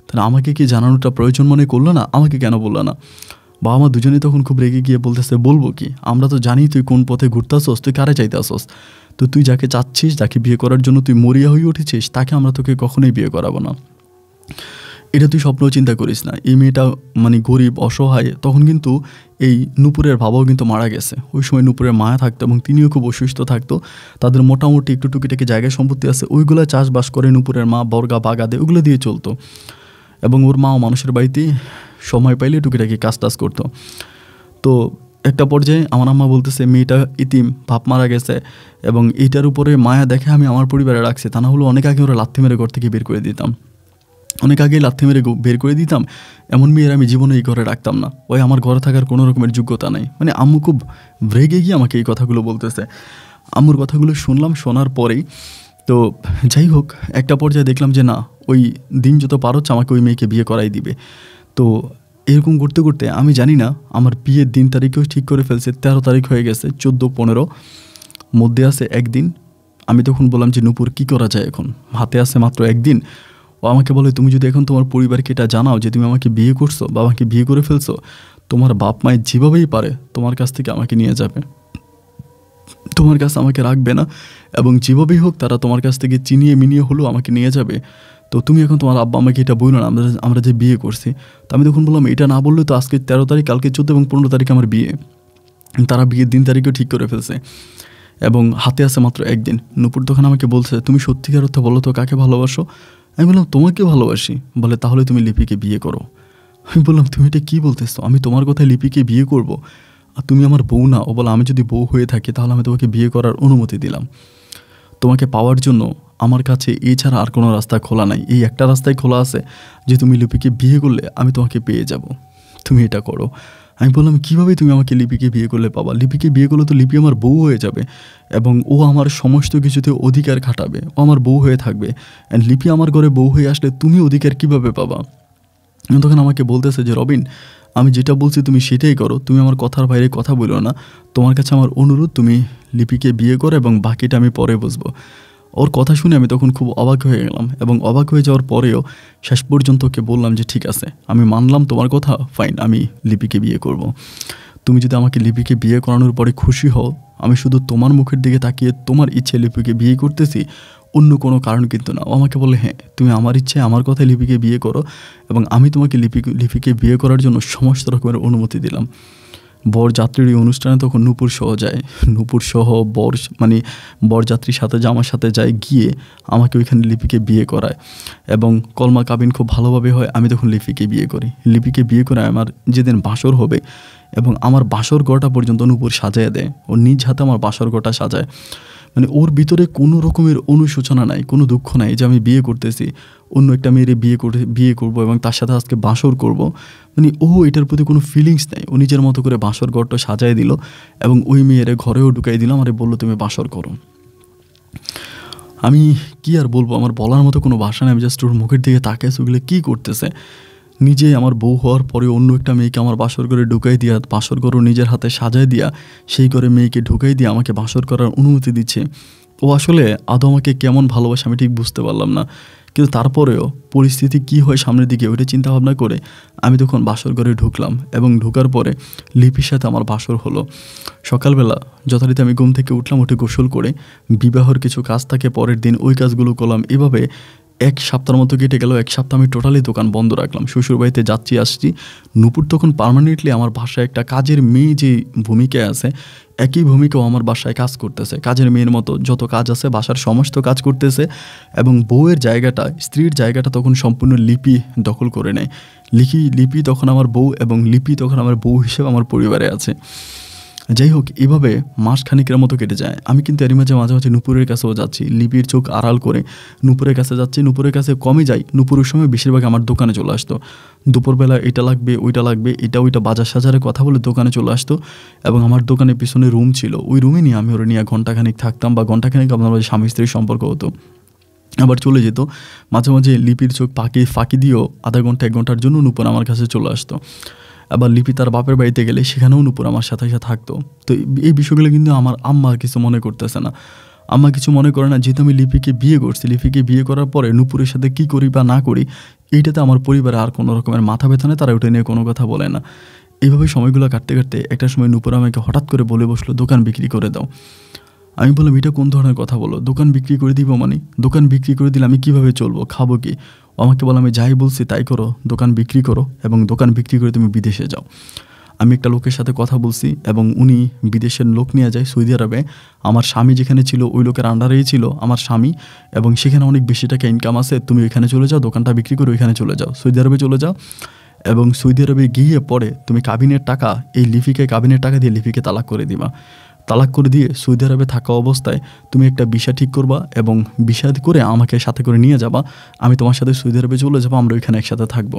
তাহলে আমাকে কি জানানোটা প্রয়োজন মনে করলো না, আমাকে কেন বললো না? বাবা মা দুজনেই তখন খুব রেগে গিয়ে বলতেছে বলবো কি, আমরা তো জানি তুই কোন পথে ঘুরতেছস, তুই কারে চাইতেছস, তো তুই যাকে চাচ্ছিস, যাকে বিয়ে করার জন্য তুই মরিয়া হয়ে উঠেছিস, তাকে আমরা তোকে কখনোই বিয়ে করাবো না, এটা তুই স্বপ্নও চিন্তা করিস না। এই মেয়েটা মানে গরিব অসহায়, তখন কিন্তু এই নূপুরের বাবাও কিন্তু মারা গেছে, ওই সময় নূপুরের মায়া থাকতো এবং তিনিও খুব অসুস্থ থাকতো, তাদের মোটামুটি একটু টুকিটাকি জায়গায় সম্পত্তি আছে, ওইগুলো চাষবাস করে নূপুরের মা বর্গা বাগা দেয়, ওগুলো দিয়ে চলতো। এবং ওর মাও মানুষের বাড়িতেই সময় পাইলে টুকিটাকি কাজ টাজ করতো। তো একটা পর্যায়ে আমার আম্মা বলতেছে মেয়েটা ইতিম, বাপ মারা গেছে, এবং এইটার উপরে মায়া দেখে আমি আমার পরিবারে রাখছি, তা না হলে অনেক আগে ওরা লাথি মেরে ঘর থেকে বের করে দিতাম, অনেক আগেই লাথি মেরে বের করে দিতাম। এমন মেয়ের আমি জীবনে এই ঘরে রাখতাম না, ওই আমার ঘরে থাকার কোনো রকমের যোগ্যতা নেই। মানে আম্মু খুব রেগে গিয়ে আমাকে এই কথাগুলো বলতেছে। আম্মুর কথাগুলো শুনলাম, শোনার পরেই তো যাই হোক একটা পর্যায়ে দেখলাম যে না, ওই দিন যত পার হচ্ছে আমাকে ওই মেয়েকে বিয়ে করাই দিবে। তো এরকম করতে করতে আমি জানি না আমার বিয়ের দিন তারিখও ঠিক করে ফেলছে, 13 তারিখ হয়ে গেছে, 14-15 মধ্যে আছে একদিন। আমি তখন বললাম যে নূপুর কী করা যায়, এখন হাতে আছে মাত্র একদিন। ও আমাকে বলে তুমি যদি এখন তোমার পরিবারকে এটা জানাও যে তুমি আমাকে বিয়ে করছো বা আমাকে বিয়ে করে ফেলছো, তোমার বাপ মায়ের যেভাবেই পারে তোমার কাছ থেকে আমাকে নিয়ে যাবে, তোমার কাছে আমাকে রাখবে না, এবং যেভাবেই হোক তারা তোমার কাছ থেকে চিনিয়ে মিনিয়ে হলেও আমাকে নিয়ে যাবে। তো তুমি এখন তোমার আব্বা আমাকে এটা বললো না আমরা যে বিয়ে করছি। তো আমি তখন বললাম এটা না বললে তো আজকে 13 তারিখ, কালকে 14 এবং 15 তারিখ আমার বিয়ে, তারা বিয়ের দিন তারিখও ঠিক করে ফেলছে এবং হাতে আছে মাত্র একদিন। নূপুর তখন আমাকে বলছে তুমি সত্যিকার অর্থে বলো তো কাকে ভালোবাসো? আমি বললাম তোমাকে ভালোবাসি। বলে তাহলে তুমি লিপিকে বিয়ে করো। আমি বললাম তুমি এটা কী বলতেছো, আমি তোমার কথায় লিপিকে বিয়ে করব? আর তুমি আমার বউ না? ও বলে আমি যদি বউ হয়ে থাকি তাহলে আমি তোমাকে বিয়ে করার অনুমতি দিলাম। তোমাকে পাওয়ার জন্য আমার কাছে এছাড়া আর কোনো রাস্তা খোলা নাই, এই একটা রাস্তায় খোলা আছে যে তুমি লিপিকে বিয়ে করলে আমি তোমাকে পেয়ে যাব, তুমি এটা করো। আমি বললাম কীভাবে তুমি আমাকে লিপিকে বিয়ে করলে পাবা? লিপিকে বিয়ে করলে তো লিপি আমার বউ হয়ে যাবে এবং ও আমার সমস্ত কিছুতে অধিকার খাটাবে, ও আমার বউ হয়ে থাকবে। অ্যান্ড লিপি আমার ঘরে বউ হয়ে আসলে তুমি অধিকার কীভাবে পাবা? তখন আমাকে বলতেছে যে রবিন, আমি যেটা বলছি তুমি সেটাই করো, তুমি আমার কথার বাইরে কথা বলো না, তোমার কাছে আমার অনুরোধ তুমি লিপিকে বিয়ে করো এবং বাকিটা আমি পরে বুঝবো। ওর কথা শুনে আমি তখন খুব অবাক হয়ে গেলাম এবং অবাক হয়ে যাওয়ার পরেও শেষ পর্যন্ত ওকে বললাম যে ঠিক আছে, আমি মানলাম তোমার কথা, ফাইন, আমি লিপিকে বিয়ে করব। তুমি যদি আমাকে লিপিকে বিয়ে করানোর পরে খুশি হও, আমি শুধু তোমার মুখের দিকে তাকিয়ে তোমার ইচ্ছে লিপিকে বিয়ে করতেছি, অন্য কোনো কারণ কিন্তু না। ও আমাকে বলে হ্যাঁ তুমি আমার ইচ্ছে আমার কথায় লিপিকে বিয়ে করো এবং আমি তোমাকে লিপিকে বিয়ে করার জন্য সমস্ত রকমের অনুমতি দিলাম। বরযাত্রীর এই অনুষ্ঠানে তখন নূপুর সহ যায়, নূপুর সহ বরযাত্রীর সাথে আমার সাথে যায়, গিয়ে আমাকে ওইখানে লিপিকে বিয়ে করায় এবং কলমা কাবিন খুব ভালোভাবে হয়। আমি তখন লিপিকে বিয়ে করি। লিপিকে বিয়ে করে আমার যেদিন বাসর হবে এবং আমার বাসর ঘরটা পর্যন্ত নূপুর সাজায় দেয়, ও নিজ হাতে আমার বাসর ঘরটা সাজায়। মানে ওর ভিতরে কোনো রকমের অনুশোচনা নাই, কোনো দুঃখ নাই যে আমি বিয়ে করতেছি, অন্য একটা মেয়েরে বিয়ে করব এবং তার সাথে আজকে বাসর করব। মানে ও এটার প্রতি কোনো ফিলিংস নেই। ও নিজের মতো করে বাসর ঘরটা সাজায় দিল এবং ওই মেয়েরে ঘরেও ঢুকাই দিল, আমারে বললো তুমি বাসর করো। আমি কি আর বলবো, আমার বলার মতো কোনো ভাষা নেই। আমি জাস্ট ওর মুখের দিকে তাকিয়ে ওগুলো কী করতেছে। নিজে আমার বউ হওয়ার পরে অন্য একটা মেয়েকে আমার বাসর ঘরে ঢুকাই দিয়া, বাসর ঘরও নিজের হাতে সাজায় দিয়া, সেই ঘরে মেয়েকে ঢুকাই দিয়ে আমাকে বাসর করার অনুমতি দিচ্ছে। ও আসলে আদৌ আমাকে কেমন ভালোবাসে আমি ঠিক বুঝতে পারলাম না, কিন্তু তারপরেও পরিস্থিতি কি হয় সামনের দিকে ওইটা চিন্তা ভাবনা করে আমি তখন বাসর ঘরে ঢুকলাম এবং ঢোকার পরে লিপির সাথে আমার বাসর হলো। সকালবেলা যথারীতি আমি ঘুম থেকে উঠলাম, উঠে গোসল করে বিবাহর কিছু কাজ থাকে পরের দিন, ওই কাজগুলো করলাম। এভাবে 1 সপ্তাহের মতো কেটে গেল। 1 সপ্তাহ আমি টোটালি দোকান বন্ধ রাখলাম, শ্বশুরবাড়িতে যাচ্ছি আসছি। নূপুর তখন পার্মানেন্টলি আমার বাসায় একটা কাজের মেয়ে যে ভূমিকায় আছে, একই ভূমিকাও আমার বাসায় কাজ করতেছে। কাজের মেয়ের মতো যত কাজ আছে বাসার সমস্ত কাজ করতেছে এবং বউয়ের জায়গাটা, স্ত্রীর জায়গাটা তখন সম্পূর্ণ লিপি দখল করে নেয়। লিপি তখন আমার বউ এবং লিপি তখন আমার বউ হিসেবে আমার পরিবারে আছে। যাই হোক, এভাবে মাস খানিকের মতো কেটে যায়। আমি কিন্তু এরই মাঝে মাঝে নূপুরের কাছেও যাচ্ছি, লিপির চোখ আড়াল করে নূপুরের কাছে যাচ্ছি। নূপুরের কাছে কমই যাই, নূপুরের সময় বেশিরভাগ আমার দোকানে চলে আসতো। দুপুরবেলা এটা লাগবে ওইটা লাগবে এটা ওইটা বাজার সাজারে কথা বলে দোকানে চলে আসতো এবং আমার দোকানের পিছনে রুম ছিল, ওই রুমে নিয়ে আমি ওরা নিয়ে ঘণ্টাখানিক থাকতাম বা ঘণ্টাখানিক আপনার স্বামী স্ত্রীর সম্পর্ক হতো, আবার চলে যেত। মাঝে মাঝে লিপির চোখ ফাঁকি দিয়েও আধা ঘন্টা 1 ঘন্টার জন্য নূপুর আমার কাছে চলে আসতো। আবার লিপি তার বাপের বাড়িতে গেলে সেখানেও নূপুর আমার সাথে সাথে থাকতো। তো এই বিষয়গুলো কিন্তু আমার আম্মা কিছু মনে করতেছে না, আম্মা কিছু মনে করে না, যেহেতু আমি লিপিকে বিয়ে করছি। লিপিকে বিয়ে করার পরে নূপুরের সাথে কী করি বা না করি এইটাতে আমার পরিবারে আর কোনো রকমের মাথা ব্যথা নেই, তারা ওটা নিয়ে কোনো কথা বলে না। এইভাবে সময়গুলো কাটতে কাটতে একটা সময় নূপুর আমাকে হঠাৎ করে বলে বসলো দোকান বিক্রি করে দাও। আমি বললাম এটা কোন ধরনের কথা বলো, দোকান বিক্রি করে দিব মানে? দোকান বিক্রি করে দিলে আমি কীভাবে চলবো, খাবো কি? আমাকে বললাম আমি যাই বলছি তাই করো, দোকান বিক্রি করো এবং দোকান বিক্রি করে তুমি বিদেশে যাও। আমি একটা লোকের সাথে কথা বলছি এবং উনি বিদেশের লোক নিয়ে যায় সৌদি আরবে। আমার স্বামী যেখানে ছিল ওই লোকের আন্ডারেই ছিল আমার স্বামী, এবং সেখানে অনেক বেশি টাকা ইনকাম আছে, তুমি ওইখানে চলে যাও, দোকানটা বিক্রি করে ওইখানে চলে যাও, সৌদি আরবে চলে যাও। এবং সৌদি আরবে গিয়ে পরে তুমি কাবিনের টাকা, এই লিপিকে কাবিনের টাকা দিয়ে লিপিকে তালাক করে দিবা। তালাক করে দিয়ে সৌদি আরবে থাকা অবস্থায় তুমি একটা ভিসা ঠিক করবা এবং ভিসা করে আমাকে সাথে করে নিয়ে যাবা, আমি তোমার সাথে সৌদি আরবে চলে যাবো, আমরা ওইখানে একসাথে থাকবো।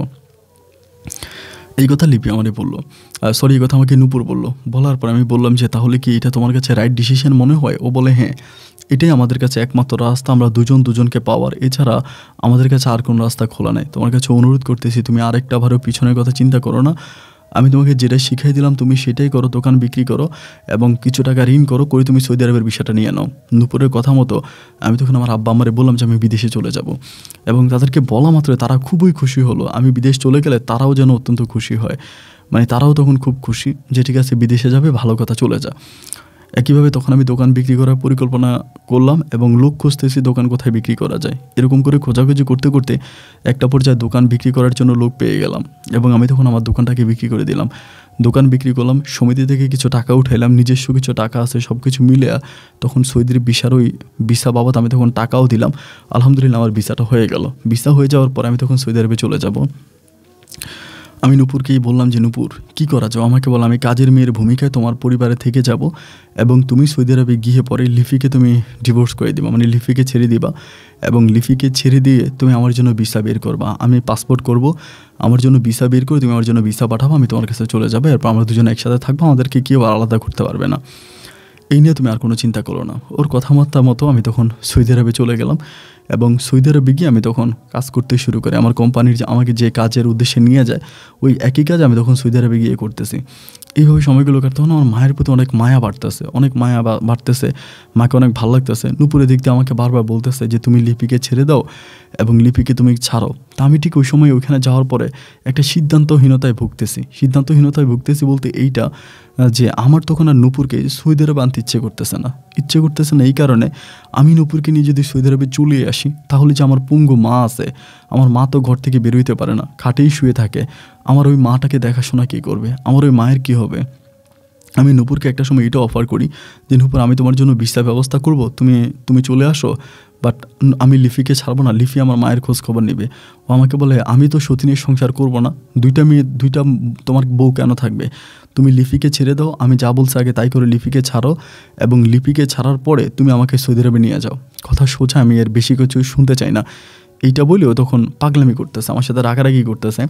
এই কথা লিপি আমাকে বললো, সরি এই কথা আমাকে নূপুর বললো। বলার পর আমি বললাম যে তাহলে কি এটা তোমার কাছে রাইট ডিসিশন মনে হয়? ও বলে হ্যাঁ, এটাই আমাদের কাছে একমাত্র রাস্তা, আমরা দুজনকে পাওয়ার, এছাড়া আমাদের কাছে আর কোনো রাস্তা খোলা নেই। তোমার কাছে অনুরোধ করতেছি তুমি আরেকটা ভারও পিছনের কথা চিন্তা করো না, আমি তোমাকে যেটা শিখাই দিলাম তুমি সেটাই করো, দোকান বিক্রি করো এবং কিছু টাকা ঋণ করো, করে তুমি সৌদি আরবের বিষয়টা নিয়ে নাও। নূপুরের কথা মতো আমি তখন আমার আব্বা আমারে বললাম যে আমি বিদেশে চলে যাব, এবং তাদেরকে বলা মাত্র তারা খুবই খুশি হলো। আমি বিদেশ চলে গেলে তারাও যেন অত্যন্ত খুশি হয়, মানে তারাও তখন খুব খুশি যে ঠিক আছে বিদেশে যাবে, ভালো কথা, চলে যা। একইভাবে তখন আমি দোকান বিক্রি করার পরিকল্পনা করলাম এবং লোক খুঁজতেছি দোকান কোথায় বিক্রি করা যায়। এরকম করে খোঁজাখুঁজি করতে করতে একটা পর্যায়ে দোকান বিক্রি করার জন্য লোক পেয়ে গেলাম, এবং আমি তখন আমার দোকানটাকে বিক্রি করে দিলাম। দোকান বিক্রি করলাম, সমিতি থেকে কিছু টাকা উঠাইলাম, নিজস্ব কিছু টাকা আছে, সব কিছু মিলে তখন সৌদির ভিসা বাবদ আমি তখন টাকাও দিলাম। আলহামদুলিল্লাহ আমার ভিসাটা হয়ে গেল। ভিসা হয়ে যাওয়ার পর আমি তখন সৌদি আরবে চলে যাব। আমি নূপুরকেই বললাম যে নূপুর কী করা যাও? আমাকে বলো আমি কাজের মেয়ের ভূমিকায় তোমার পরিবারে থেকে যাব, এবং তুমি সৌদি আরবে গিয়ে পরে লিফিকে তুমি ডিভোর্স করে দিবা, মানে লিফিকে ছেড়ে দিবা, এবং লিফিকে ছেড়ে দিয়ে তুমি আমার জন্য ভিসা বের করবা, আমি পাসপোর্ট করব, আমার জন্য ভিসা বের করে তুমি আমার জন্য ভিসা পাঠাবো, আমি তোমার কাছে চলে যাবো, এরপর আমরা দুজনে একসাথে থাকবো, আমাদেরকে কেউ আলাদা করতে পারবে না, এই নিয়ে তুমি আর কোনো চিন্তা করো না। ওর কথাবার্তা মতো আমি তখন সৌদি আরবে চলে গেলাম, এবং সৌদি আরবে গিয়ে আমি তখন কাজ করতে শুরু করি। আমার কোম্পানির যে আমাকে যে কাজের উদ্দেশ্যে নিয়ে যায় ওই একই কাজ আমি তখন সৌদি আরবে গিয়ে করতেছি। এইভাবে সময়গুলো কাটতে তখন আমার মায়ের প্রতি অনেক মায়া বাড়তেছে, মাকে অনেক ভালো লাগতেছে। নূপুরের দিক দিয়ে আমাকে বারবার বলতেছে যে তুমি লিপিকে ছেড়ে দাও এবং লিপিকে তুমি ছাড়ো। তা আমি ঠিক ওই সময় ওইখানে যাওয়ার পরে একটা সিদ্ধান্তহীনতায় ভুগতেছি বলতে এইটা যে আমার তখন আর নূপুরকে সৌদি আরবে আনতে ইচ্ছে করতেছে না এই কারণে আমি নূপুরকে নিয়ে যদি সৌদি আরবে চলে আসি তাহলে যে আমার পঙ্গু মা আছে, আমার মা তো ঘর থেকে বেরোইতে পারে না, খাটেই শুয়ে থাকে, আমার ওই মাটাকে দেখাশোনা কী করবে, আমার ওই মায়ের কী হবে? আমি নূপুরকে একটা সময় এটা অফার করি যে নূপুর আমি তোমার জন্য ভিসা ব্যবস্থা করব, তুমি চলে আসো, বাট আমি লিফিকে ছাড়বো না, লিফি আমার মায়ের খোঁজ খবর নেবে। ও আমাকে বলে আমি তো সতীনের সংসার করব না, দুইটা তোমার বউ কেন থাকবে, তুমি লিফিকে ছেড়ে দাও, আমি যা বলছি আগে তাই করে লিফিকে ছাড়ো, এবং লিপিকে ছাড়ার পরে তুমি আমাকে সৌদি আরবে নিয়ে যাও। কথা সোজা, আমি এর বেশি কিছু শুনতে চাই না। এইটা বলেও তখন পাগলামি করতেছে, আমার সাথে রাগারাগি করতেছে,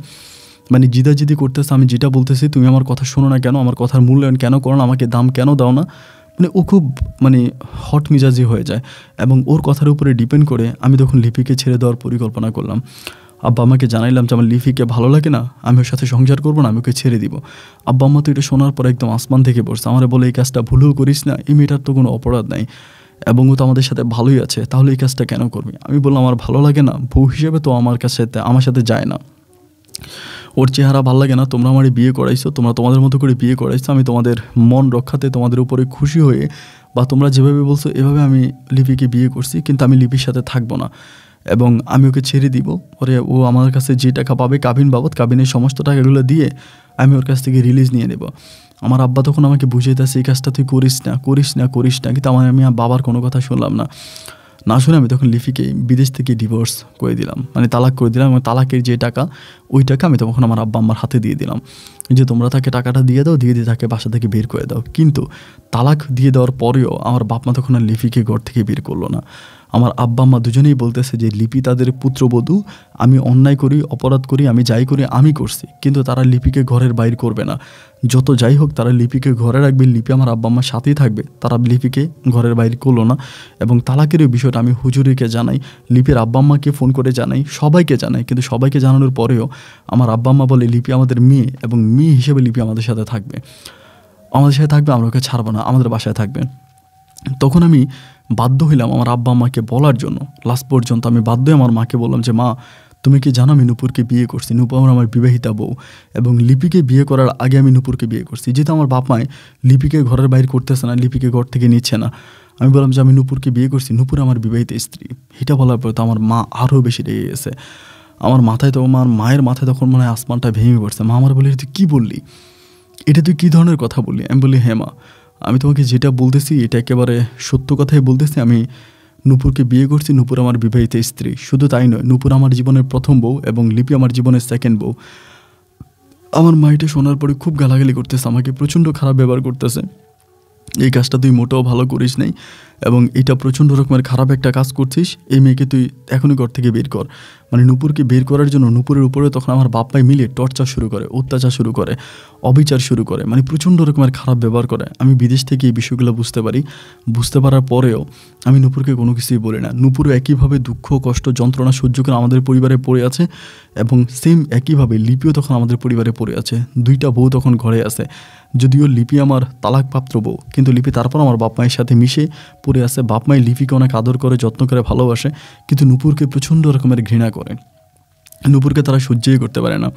মানে জিদাজিদি করতেছে। আমি যেটা বলতেছি তুমি আমার কথা শোনো না কেন, আমার কথার মূল্যায়ন কেন করো না, আমাকে দাম কেন দাও না, মানে ও খুব হট মিজাজি হয়ে যায়। এবং ওর কথার উপরে ডিপেন্ড করে আমি তখন লিপিকে ছেড়ে দেওয়ার পরিকল্পনা করলাম। আব্বা আমাকে জানাইলাম যে আমার লিপিকে ভালো লাগে না, আমি ওর সাথে সংসার করবো না, আমি ওকে ছেড়ে দিব। আব্বা আম্মা তো এটা শোনার পর একদম আসমান থেকে পড়ছে, আমার বলে এই কাজটা ভুলেও করিস না, এই মেয়েটার তো কোনো অপরাধ নাই এবং ও তো আমাদের সাথে ভালোই আছে, তাহলে এই কাজটা কেন করবি? আমি বললাম আমার ভালো লাগে না, বউ হিসেবে তো আমার সাথে যায় না, ওর চেহারা ভালো লাগে না, তোমরা আমারই বিয়ে করাইছো, তোমাদের মতো করে বিয়ে করাইছো, আমি তোমাদের মন রক্ষাতে তোমাদের উপরে খুশি হয়ে বা তোমরা যেভাবে বলছো এভাবে আমি লিপিকে বিয়ে করছি, কিন্তু আমি লিপির সাথে থাকবো না এবং আমি ওকে ছেড়ে দিব। পরে ও আমার কাছে যে টাকা পাবে কাবিন বাবদ, কাবিনের সমস্ত টাকাগুলো দিয়ে আমি ওর কাছ থেকে রিলিজ নিয়ে নেব। আমার আব্বা তখন আমাকে বুঝাইতেছে এই কাজটা তুই করিস না, কিন্তু আমি বাবার কোনো কথা শুনলাম না শুনে আমি তখন লিপিকে বিদেশ থেকে ডিভোর্স করে দিলাম, মানে তালাক করে দিলাম, এবং তালাকের যে টাকা ওই টাকা আমি তখন আমার আব্বা আম্মার হাতে দিয়ে দিলাম যে তোমরা তাকে টাকাটা দিয়ে দিয়ে তাকে বাসা থেকে বের করে দাও। কিন্তু তালাক দিয়ে দেওয়ার পরেও আমার বাপ মা তখন আর লিপিকে ঘর থেকে বের করলো না। আমার আব্বা আম্মা দুজনেই বলতেছে যে লিপি তাদের পুত্রবধূ, আমি অন্যায় করি, অপরাধ করি, আমি যাই করি আমি করছি, কিন্তু তারা লিপিকে ঘরের বাইরে করবে না। যত যাই হোক তারা লিপিকে ঘরে রাখবে, লিপি আমার আব্বা আম্মার সাথেই থাকবে, তারা লিপিকে ঘরের বাইরে করলো না। এবং তালাকের এই বিষয়টা আমি হুজুরিকে জানাই, লিপির আব্বা আম্মাকে ফোন করে জানাই, সবাইকে জানাই, কিন্তু সবাইকে জানানোর পরেও আমার আব্বা আম্মা বলে লিপি আমাদের মেয়ে এবং মেয়ে হিসেবে লিপি আমাদের সাথে থাকবে, আমরা ওকে ছাড়বো না, আমাদের বাসায় থাকবে। তখন আমি বাধ্য হইলাম আমার আব্বা আম্মাকে বলার জন্য, লাস্ট পর্যন্ত আমি বাধ্য আমার মাকে বললাম যে মা তুমি কি জানো আমি নূপুরকে বিয়ে করছি, নূপুর আমার বিবাহিতা বউ, এবং লিপিকে বিয়ে করার আগে আমি নূপুরকে বিয়ে করছি। যেহেতু আমার বাপ মায় লিপিকে ঘরের বাইরে করতেছে না, লিপিকে ঘর থেকে নিচ্ছে না, আমি বললাম যে আমি নূপুরকে বিয়ে করছি, নূপুর আমার বিবাহিত স্ত্রী। এটা বলার পর তো আমার মা আরও বেশি রেগে গেছে। আমার মায়ের মাথায় তখন মনে হয় আসমানটা ভেঙে পড়ছে। মা আমার বলে তুই কী বললি? এটা তুই কী ধরনের কথা বললি? আমি বলি, হ্যাঁ মা, আমি তোমাকে যেটা বলতেছি এটা একেবারে সত্য কথাই বলতেছি। আমি নূপুরকে বিয়ে করছি, নূপুর আমার বিবাহিত স্ত্রী। শুধু তাই নয়, নূপুর আমার জীবনের প্রথম বউ এবং লিপি আমার জীবনের সেকেন্ড বউ। আমার মা এটা শোনার পরে খুব গালাগালি করতেছে, আমাকে প্রচণ্ড খারাপ ব্যবহার করতেছে। এই কাজটা তুই মোটেও ভালো করিস নাই এবং এটা প্রচণ্ড রকমের খারাপ একটা কাজ করছিস। এই মেয়েকে তুই এখনই ঘর থেকে বের কর। মানে নূপুরকে বের করার জন্য নূপুরের উপরে তখন আমার বাপ্পাই মিলে টর্চার শুরু করে, অত্যাচার শুরু করে, অবিচার শুরু করে, মানে প্রচণ্ড রকমের খারাপ ব্যবহার করে। আমি বিদেশ থেকে এই বিষয়গুলো বুঝতে পারি। বুঝতে পারার পরেও আমি নূপুরকে কোনো কিছুই বলি না। নূপুরও একইভাবে দুঃখ, কষ্ট, যন্ত্রণা সহ্য করে আমাদের পরিবারে পড়ে আছে এবং সেম একইভাবে লিপিও তখন আমাদের পরিবারে পড়ে আছে। দুইটা বউ তখন ঘরে আছে। যদিও লিপি আমার তালাকপ্রাপ্ত বউ, কিন্তু লিপি তারপর আমার বাপ মায়ের সাথে মিশে পড়ে আছে। বাপ মায়ের লিপিকে অনেক আদর করে, যত্ন করে, ভালোবাসে, কিন্তু নূপুরকে প্রচণ্ড রকমের ঘৃণা করে। নূপুরকে তারা সহ্যই করতে পারে না।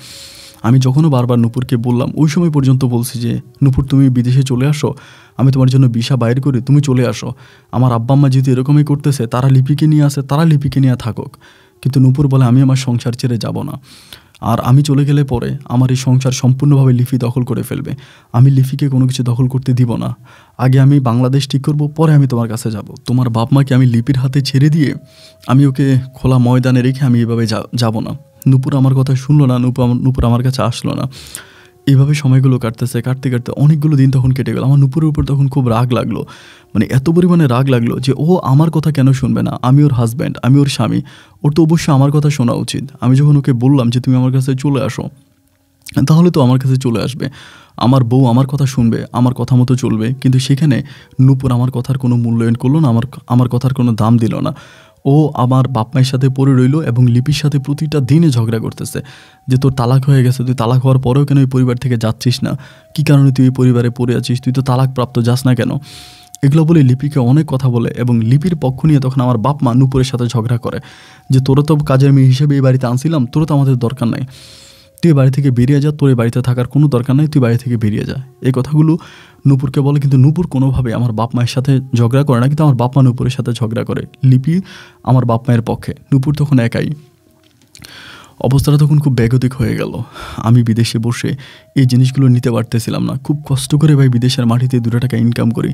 আমি যখনও বারবার নূপুরকে বললাম, ওই সময় পর্যন্ত বলছি যে নূপুর তুমি বিদেশে চলে আসো, আমি তোমার জন্য ভিসা বাইর করি, তুমি চলে আসো। আমার আব্বা আম্মা যেহেতু এরকমই করতেছে, তারা লিপিকে নিয়ে আসে, তারা লিপিকে নিয়ে থাকুক। কিন্তু নূপুর বলে আমি আমার সংসার ছেড়ে যাব না, আর আমি চলে গেলে পরে আমার এই সংসার সম্পূর্ণভাবে লিপি দখল করে ফেলবে। আমি লিপিকে কোনো কিছু দখল করতে দিব না। আগে আমি বাংলাদেশ ঠিক করব, পরে আমি তোমার কাছে যাব। তোমার বাপ মাকে আমি লিপির হাতে ছেড়ে দিয়ে আমি ওকে খোলা ময়দানে রেখে আমি এভাবে যাব না। নূপুর আমার কথা শুনলো না, নূপুর আমার কাছে আসলো না। এইভাবে সময়গুলো কাটতে কাটতে অনেকগুলো দিন তখন কেটে গেল। আমার নূপুরের উপর তখন খুব রাগ লাগলো, মানে এত পরিমাণে রাগ লাগলো যে ও আমার কথা কেন শুনবে না? আমি ওর হাজব্যান্ড, আমি ওর স্বামী, ওর তো অবশ্যই আমার কথা শোনা উচিত। আমি যখন ওকে বললাম যে তুমি আমার কাছে চলে আসো, তাহলে তো আমার কাছে চলে আসবে, আমার বউ আমার কথা শুনবে, আমার কথা মতো চলবে। কিন্তু সেখানে নূপুর আমার কথার কোনো মূল্যায়ন করলো না, আমার কথার কোনো দাম দিল না। ও আমার বাপ মায়ের সাথে পড়ে রইলো এবং লিপির সাথে প্রতিটা দিনে ঝগড়া করতেছে যে তোর তালাক হয়ে গেছে, তুই তালাক হওয়ার পরেও কেন এই পরিবার থেকে যাচ্ছিস না? কী কারণে তুই এই পরিবারে পড়ে আছিস? তুই তো তালাকপ্রাপ্ত, যাস না কেন? এগুলো বলে লিপিকে অনেক কথা বলে এবং লিপির পক্ষ নিয়ে তখন আমার বাপ মা নূপুরের সাথে ঝগড়া করে যে তোরা তো কাজের মেয়ে হিসেবে এই বাড়িতে আনছিলাম, তোরা তো আমাদের দরকার নাই, তুই বাড়ি থেকে বেরিয়ে যা, তোর এই বাড়িতে থাকার কোনো দরকার নাই, তুই বাড়ি থেকে বেরিয়ে যা। এই কথাগুলো নূপুরকে বলে, কিন্তু নূপুর কোনোভাবে আমার বাপ মায়ের সাথে ঝগড়া করে না, কিন্তু আমার বাপ মা নূপুরের সাথে ঝগড়া করে। লিপি আমার বাপ মায়ের পক্ষে, নূপুর তখন একাই। অবস্থাটা তখন খুব বেগতিক হয়ে গেল। আমি বিদেশে বসে এই জিনিসগুলো নিতে পারতেছিলাম না। খুব কষ্ট করে ভাই বিদেশের মাটিতে 2 টাকা ইনকাম করি,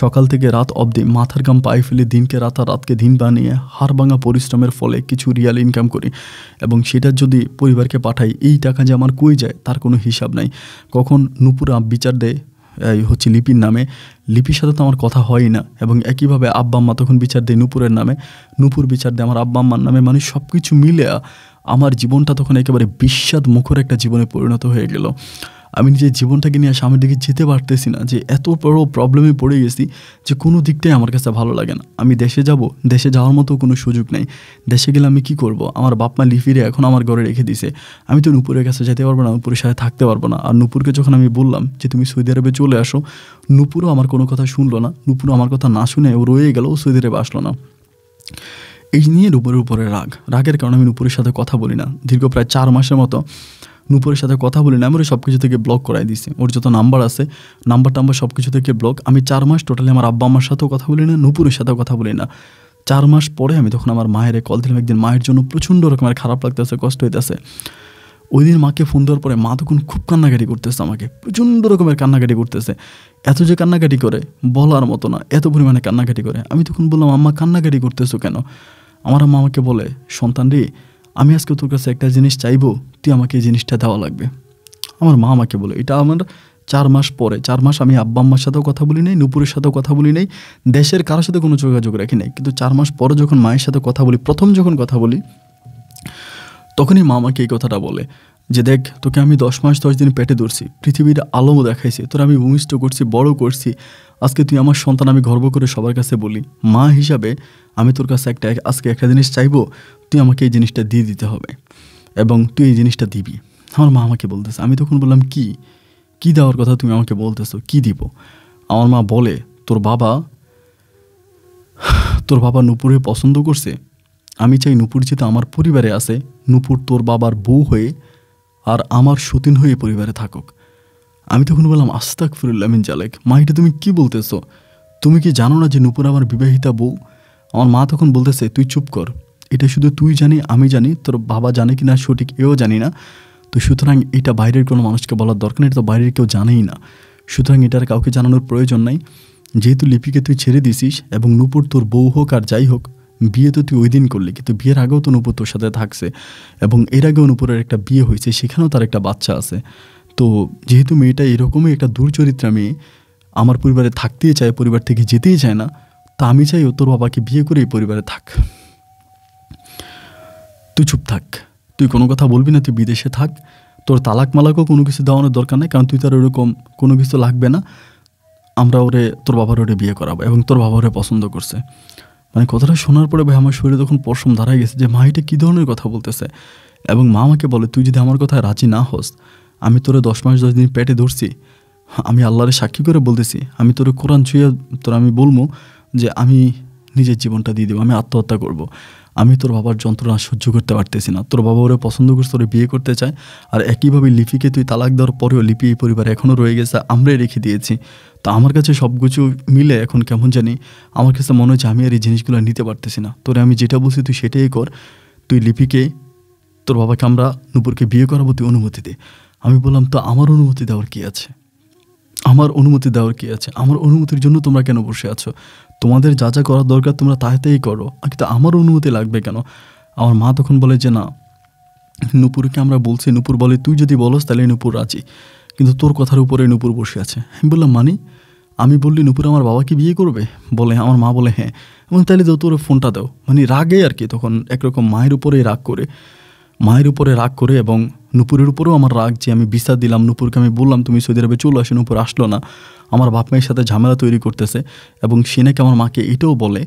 সকাল থেকে রাত অবধি মাথার ঘাম পায়ে ফেলে দিনকে রাত আর রাতকে দিন বানিয়ে হাড়ভাঙা পরিশ্রমের ফলে কিছু রিয়াল ইনকাম করি এবং সেটা যদি পরিবারকে পাঠাই, এই টাকা যে আমার কই যায় তার কোনো হিসাব নাই। কখন নূপুর বিচার দেয় হচ্ছে লিপির নামে, লিপির সাথে তো আমার কথা হয় না, এবং একইভাবে আব্বা আম্মা তখন বিচার দেয় নূপুরের নামে, নূপুর বিচার দেয় আমার আব্বা আম্মার নামে। মানে সব কিছু মিলে আমার জীবনটা তখন একেবারে বিষাদ মুখর একটা জীবনে পরিণত হয়ে গেল। আমি নিজের জীবনটাকে নিয়ে সামনের দিকে যেতে পারতেছি না, যে এত বড় প্রবলেমে পড়ে গেছি যে কোনো দিকটাই আমার কাছে ভালো লাগে না। আমি দেশে যাব, দেশে যাওয়ার মতো কোনো সুযোগ নেই। দেশে গেলে আমি কী করব? আমার বাপ মা লিপিরে এখন আমার ঘরে রেখে দিছে, আমি তো নূপুরের কাছে যেতে পারবো না, নূপুরের সাথে থাকতে পারবো না। আর নূপুরকে যখন আমি বললাম যে তুমি সৌদি আরবে চলে আসো, নূপুরও আমার কোনো কথা শুনলো না। নূপুরও আমার কথা না শুনে ও রয়ে গেল, ও সৌদি আরবে আসলো না। এই নিয়ে নূপুরের উপরে রাগের কারণে আমি নূপুরের সাথে কথা বলি না। দীর্ঘ প্রায় 4 মাসের মতো নূপুরের সাথে কথা বলি না। আমি ওর সব কিছু থেকে ব্লক করাই দিছি, ওর যত নাম্বার আছে নাম্বার সব কিছু থেকে ব্লক। আমি 4 মাস টোটালি আমার আব্বা আম্মার সাথেও কথা বলি না, নূপুরের সাথেও কথা বলি না। 4 মাস পরে আমি তখন আমার মায়ের কল দিলাম একদিন। মায়ের জন্য প্রচণ্ড রকমের খারাপ লাগতেছে, কষ্ট হইতেছে। ওই দিন মাকে ফোন দেওয়ার পরে মা তখন খুব কান্নাকাটি করতেছে, আমাকে প্রচণ্ড রকমের কান্নাকাটি করতেছে। এত যে কান্নাকাটি করে বলার মতো না, এত পরিমাণে কান্নাকাটি করে। আমি তখন বললাম, আম্মা কান্নাকাটি করতেছো কেন? আমার আম্মা আমাকে বলে, সন্তান রে, আমি আজকে তোর কাছে একটা জিনিস চাইবো, তুই আমাকে এই জিনিসটা দেওয়া লাগবে। আমার মা আমাকে বলে, এটা আমার 4 মাস পরে। 4 মাস আমি আব্বা আম্মার সাথেও কথা বলি নাই, নূপুরের সাথেও কথা বলি নাই, দেশের কারোর সাথে কোনো যোগাযোগ রাখি নাই। কিন্তু 4 মাস পরে যখন মায়ের সাথে কথা বলি, প্রথম যখন কথা বলি, তখনই মা আমাকে এই কথাটা বলে যে দেখ, তোকে আমি 10 মাস 10 দিন পেটে ধরছি, পৃথিবীর আলোও দেখাইছি, তোর আমি ভূমিষ্ঠ করছি, বড় করছি, আজকে তুই আমার সন্তান। আমি গর্ব করে সবার কাছে বলি, মা হিসাবে আমি তোর কাছে আজকে একটা জিনিস চাইবো, তুই আমাকে এই জিনিসটা দিয়ে দিতে হবে এবং তুই এই জিনিসটা দিবি। আমার মা আমাকে বলতেছে। আমি তখন বললাম, কি দেওয়ার কথা তুমি আমাকে বলতেছো, কি দিব? আমার মা বলে, তোর বাবা নূপুরে পছন্দ করছে, আমি চাই নূপুর যেতে আমার পরিবারে আসে, নূপুর তোর বাবার বউ হয়ে আর আমার সতীন হয়ে পরিবারে থাকুক। আমি তখন বললাম, আস্তাগফিরুল্লাহ মিন জালিক। মা, এটা তুমি কি বলতেছো? তুমি কি জানো না যে নূপুর আমার বিবাহিতা বউ? আমার মা তখন বলতেছে, তুই চুপ কর, এটা শুধু তুই জানি, আমি জানি, তোর বাবা জানে কি না সঠিক এও জানি না, তো সুতরাং এটা বাইরের কোনো মানুষকে বলার দরকার নেই, এটা তো বাইরের কেউ জানেই না, সুতরাং এটার কাউকে জানানোর প্রয়োজন নাই। যেহেতু লিপিকে তুই ছেড়ে দিছিস এবং নূপুর তোর বউ হোক আর যাই হোক, বিয়ে তো তুই ওই দিন করলি, কিন্তু বিয়ের আগেও তো নূপুর তোর সাথে থাকছে এবং এর আগেও নূপুরের একটা বিয়ে হয়েছে, সেখানেও তার একটা বাচ্চা আছে। তো যেহেতু মেয়েটা এরকমই একটা দুর্চরিত্রা মেয়ে, আমার পরিবারে থাকতেই চায়, পরিবার থেকে যেতেই চায় না, তা আমি চাই ও তোর বাবাকে বিয়ে করে এই পরিবারে থাক। তুই চুপ থাক, তুই কোনো কথা বলবি না, তুই বিদেশে থাক, তোর তালাক মালাকও কোনো কিছু দেওয়ানোর দরকার নেই, কারণ তুই তার ওরকম কোনো কিছু লাগবে না, আমরা ওরে তোর বাবার ওরে বিয়ে করাবো এবং তোর বাবা ওরে পছন্দ করছে। মানে কথাটা শোনার পরে ভাই আমার শরীরে তখন পশম দাঁড়ায় গেছে যে মা এটা কী ধরনের কথা বলতেছে। এবং মা আমাকে বলে, তুই যদি আমার কথায় রাজি না হস, আমি তোরে 10 মাস 10 দিন পেটে ধরছি, আমি আল্লাহরে সাক্ষী করে বলতেছি, আমি তোরে কোরআন ছুঁয়ে তোর আমি বলবো যে আমি নিজের জীবনটা দিয়ে দেবো, আমি আত্মহত্যা করব। আমি তোর বাবার যন্ত্রণা সহ্য করতে পারতেছি না, তোর বাবা ওরে পছন্দ করছে, তোরে বিয়ে করতে চায়। আর একইভাবে লিপিকে তুই তালাক দেওয়ার পরেও লিপি এই পরিবার এখনও রয়ে গেছে, আমরাই রেখে দিয়েছি। তা আমার কাছে সব কিছু মিলে এখন কেমন জানি আমার কাছে মনে হচ্ছে আমি আর এই জিনিসগুলো নিতে পারতেছি না। তোরে আমি যেটা বলছি তুই সেটাই কর, তুই লিপিকে তোর বাবাকে আমরা নূপুরকে বিয়ে করাবো, তুই অনুমতি দে। আমি বললাম, তো আমার অনুমতি দেওয়ার কী আছে, আমার অনুমতি দেওয়ার কী আছে, আমার অনুমতির জন্য তোমরা কেন বসে আছো, তোমাদের যা যা করার দরকার তোমরা তাই করো, কিন্তু আমার অনুমতি লাগবে কেন? আমার মা তখন বলে যে না, নূপুরকে আমরা বলছি, নূপুর বলে তুই যদি বলস তাহলে নূপুর রাজি, কিন্তু তোর কথার উপরে নূপুর বসে আছে। আমি বললাম মানে, আমি বললি নূপুর আমার বাবাকে বিয়ে করবে? বলে আমার মা বলে হ্যাঁ। এবং তাহলে দাও, তোর ফোনটা দাও, মানে রাগে আর কি, তখন একরকম মায়ের উপরে রাগ করে এবং নূপুরের উপরেও আমার রাগ যে আমি ভিসা দিলাম নূপুরকে, আমি বললাম তুমি সৌদি আরবে চলে আসো, নূপুর আসলো না, আমার বাপ মায়ের সাথে ঝামেলা তৈরি করতেছে। এবং সে নাকি আমার মাকে এটাও বলে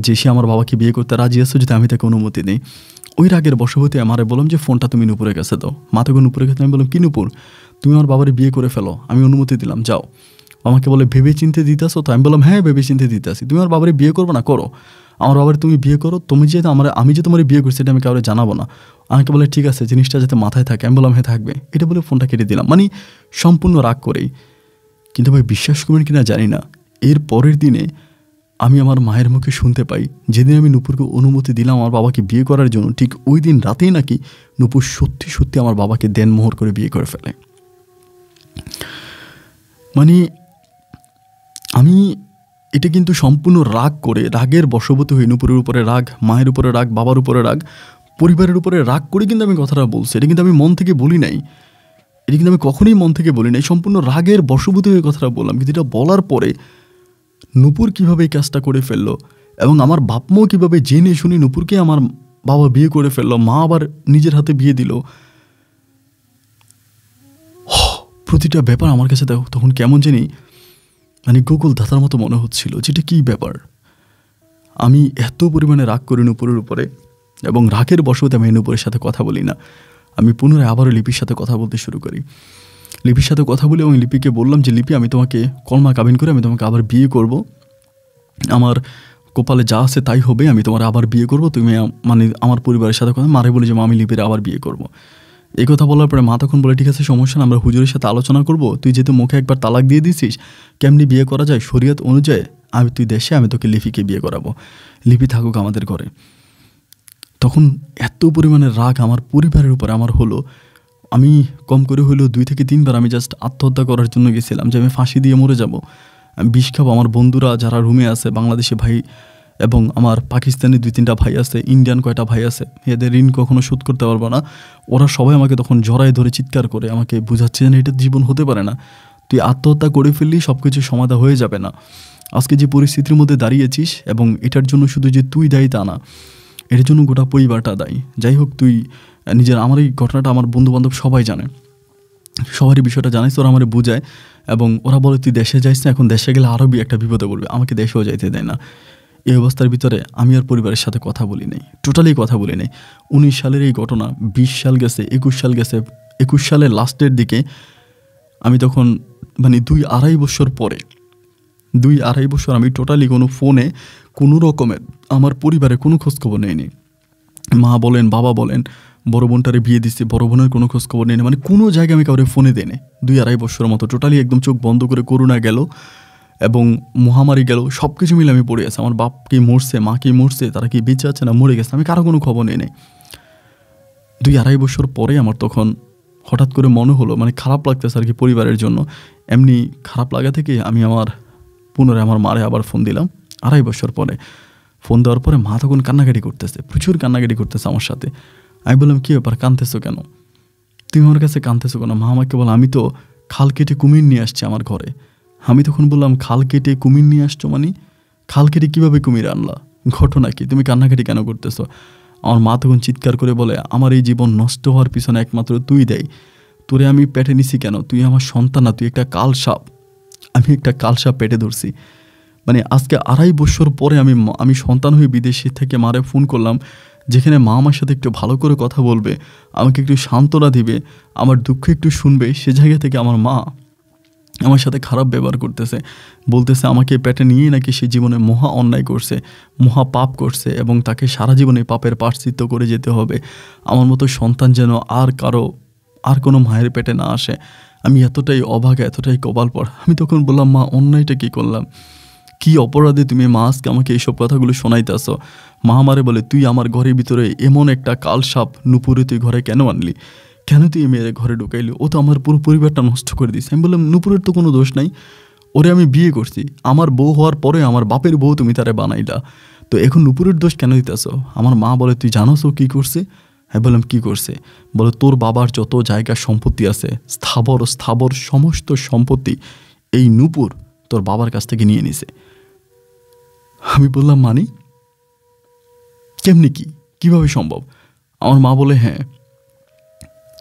যে সে আমার বাবাকে বিয়ে করতে রাজি আছে যদি আমি তাকে অনুমতি দিই। ওই রাগের বশবর্তী আমারে বললাম যে ফোনটা তুমি নূপুরের কাছে দাও। মা তখন নূপুরের কাছে, আমি বললাম কি নূপুর, তুমি আমার বাবারে বিয়ে করে ফেলো, আমি অনুমতি দিলাম, যাও। আমাকে বলে ভেবে চিনতে দিতেছো তো? আমি বললাম হ্যাঁ ভেবে চিনতে দিতে আসি, তুমি আমার বাবারে বিয়ে করবো না, করো, আমার বাবারে তুমি বিয়ে করো, তুমি যে আমি যে তোমার বিয়ে করছি এটা আমি কাউরে জানাবো না। আমাকে বলে ঠিক আছে, জিনিসটা যাতে মাথায় থাকে। আমি বললাম হ্যাঁ থাকবে, এটা বলে ফোনটা কেটে দিলাম, মানে সম্পূর্ণ রাগ করেই। কিন্তু ভাই বিশ্বাস করবেন কিনা জানি না, এর পরের দিনে আমি আমার মায়ের মুখে শুনতে পাই, যেদিন আমি নূপুরকে অনুমতি দিলাম আমার বাবাকে বিয়ে করার জন্য, ঠিক ওই দিন রাতেই নাকি নূপুর সত্যি সত্যি আমার বাবাকে দেনমোহর করে বিয়ে করে ফেলে। মানে আমি এটা কিন্তু সম্পূর্ণ রাগ করে, রাগের বশবর্তী হয়ে, নূপুরের উপরে রাগ, মায়ের উপরে রাগ, বাবার উপরে রাগ, পরিবারের উপরে রাগ করে কিন্তু আমি কথাটা বলছি। এটা কিন্তু আমি মন থেকে বলি নাই, এটা কিন্তু আমি কখনোই মন থেকে বলি নাই, সম্পূর্ণ রাগের বশবর্তী হয়ে কথাটা বললাম। কিন্তু এটা বলার পরে নূপুর কীভাবে এই কাজটা করে ফেললো এবং আমার বাপ মাও কীভাবে জেনে শুনি নূপুরকে আমার বাবা বিয়ে করে ফেললো, মা আবার নিজের হাতে বিয়ে দিল, প্রতিটা ব্যাপার আমার কাছে তখন কেমন জানি মানে গোকুল ধাঁধার মতো মনে হচ্ছিল, যেটা কী ব্যাপার। আমি এত পরিমাণে রাগ করি নূপুরের উপরে এবং রাগের বশবর্তী আমি নূপুরের সাথে কথা বলি না। আমি পুনরায় আবারও লিপির সাথে কথা বলতে শুরু করি, লিপির সাথে কথা বলি এবং লিপিকে বললাম যে লিপি আমি তোমাকে কলমা কাবিন করে আমি তোমাকে আবার বিয়ে করব, আমার কপালে যা আছে তাই হবে, আমি তোমার আবার বিয়ে করব, তুমি মানে আমার পরিবারের সাথে কথা। মারে বলি যে মা আমি লিপির আবার বিয়ে করব। এই কথা বলার পরে মা তখন বলে ঠিক আছে সমস্যা না, আমরা হুজুরের সাথে আলোচনা করব, তুই যেহেতু মুখে একবার তালাক দিয়ে দিছিস, কেমনি বিয়ে করা যায় শরীয়ত অনুযায়ী, তুই দেশে, আমি তোকে লিপিকে বিয়ে করাবো, লিপি থাকুক আমাদের ঘরে। তখন এত পরিমাণে রাগ আমার পরিবারের উপর আমার হলো, আমি কম করে হলেও 2 থেকে 3 বার আমি জাস্ট আত্মহত্যা করার জন্য গেছিলাম, যে আমি ফাঁসি দিয়ে মরে যাব, আমি বিষ খাবো। আমার বন্ধুরা যারা রুমে আছে, বাংলাদেশি ভাই এবং আমার পাকিস্তানি 2-3টা ভাই আছে, ইন্ডিয়ান কয়টা ভাই আছে, এদের ঋণ কখনো শোধ করতে পারবো না, ওরা সবাই আমাকে তখন জড়ায় ধরে চিৎকার করে আমাকে বোঝাচ্ছে যে এটা জীবন হতে পারে না, তুই আত্মহত্যা করে ফেললি সব কিছু সমাধা হয়ে যাবে না, আজকে যে পরিস্থিতির মধ্যে দাঁড়িয়েছিস এবং এটার জন্য শুধু যে তুই দায়ী তা না, এটার জন্য গোটা পরিবারটা দায়ী। যাই হোক, তুই নিজের, আমার এই ঘটনাটা আমার বন্ধুবান্ধব সবাই জানে, সবারই বিষয়টা জানাইছে, ওরা আমার বুঝায় এবং ওরা বলে তুই দেশে যাইস না, এখন দেশে গেলে আরও একটা বিপদে পড়বে, আমাকে দেশেও যাইতে দেয় না। এই অবস্থার ভিতরে আমি আর পরিবারের সাথে কথা বলি নাই, টোটালি কথা বলি নাই। 19 সালের এই ঘটনা, 20 সাল গেছে, 21 সাল গেছে, 21 সালের লাস্টের দিকে আমি তখন মানে 2-2.5 বছর পরে, 2-2.5 বছর আমি টোটালি কোনো ফোনে কোনো রকমের আমার পরিবারে কোনো খোঁজখবর নেইনি। মা বলেন, বাবা বলেন, বড় বোনটারে বিয়ে দিচ্ছি, বড় বোনের কোনো খোঁজখবর নেই, মানে কোনো জায়গায় আমি কাউরে ফোনে দেই নাই 2-2.5 বছরের মতো। টোটালি একদম চোখ বন্ধ করে করোনা গেল এবং মহামারী গেল, সব কিছু মিলে আমি পড়ে আছি। আমার বাপ কি মরছে, মা কি মরছে, তারা কি বেঁচে আছে না মরে গেছে, আমি কারো কোনো খবর নেই নাই। 2-2.5 বছর পরে আমার তখন হঠাৎ করে মনে হলো মানে খারাপ লাগতেছে আর কি পরিবারের জন্য। এমনি খারাপ লাগা থেকে আমি পুনরায় আমার মারে আবার ফোন দিলাম 2.5 বছর পরে। ফোন দেওয়ার পরে মা তখন কান্নাকাটি করতেছে, প্রচুর কান্নাকাটি করতেছে আমার সাথে। আমি বললাম, কী ব্যাপার, কাঁদতেছো কেন? তুমি আমার কাছে কাঁদতেছো কেন? মা আমাকে বলো, আমি তো খাল কেটে কুমির নিয়ে আসছি আমার ঘরে। আমি তখন বললাম, খাল কেটে কুমির নিয়ে আসছো মানে? খাল কেটে কীভাবে কুমির আনলা? ঘটনা কি? তুমি কান্নাকাটি কেন করতেছো? আমার মা তখন চিৎকার করে বলে, আমার এই জীবন নষ্ট হওয়ার পিছনে একমাত্র তুই দেয়। তোরে আমি পেটে নিছি কেন? তুই আমার সন্তান না, তুই একটা কালসাপ। আমি একটা কালসাপ পেটে ধরছি। মানে আজকে 2.5 বছর পরে আমি সন্তান হয়ে বিদেশে থেকে মারে ফোন করলাম, যেখানে মা আমার সাথে একটু ভালো করে কথা বলবে, আমাকে একটু সান্ত্বনা দিবে, আমার দুঃখ একটু শুনবে, সে জায়গা থেকে আমার মা আমার সাথে খারাপ ব্যবহার করতেছে। বলতেছে আমাকে পেটে নিয়েই নাকি সে জীবনে মহা অন্যায় করছে, মহা পাপ করছে এবং তাকে সারা জীবনে পাপের প্রায়শ্চিত্ত করে যেতে হবে। আমার মতো সন্তান যেন আর কোনো মায়ের পেটে না আসে। আমি এতটাই অভাগা, এতটাই কপালপড়। আমি তখন বললাম, মা অন্যায়টা কী করলাম? কি অপরাধে তুমি মা আজকে আমাকে এইসব কথাগুলো শোনাইতেছ? মা আমারে বলে, তুই আমার ঘরের ভিতরে এমন একটা কালসাপ নুপুরে তুই ঘরে কেন আনলি? কেন তুই মেয়ের ঘরে ঢুকাইলি? ও তো আমার পুরো পরিবারটা নষ্ট করে দিস। আমি বললাম, নুপুরের তো কোনো দোষ নাই, ওরে আমি বিয়ে করছি। আমার বউ হওয়ার পরে আমার বাপের বউ তুমি তারে বানাইলা, তো এখন নুপুরের দোষ কেন দিতেছ? আমার মা বলে, তুই জানোস ও কী করছে? আমি বললাম, কী করছে? বলে, তোর বাবার যত জায়গা সম্পত্তি আছে, স্থাবর সমস্ত সম্পত্তি এই নুপুর তোর বাবার কাছ থেকে নিয়ে নিছে। আমি বললাম, মানে কেমনি, কীভাবে সম্ভব? আমার মা বলে, হ্যাঁ,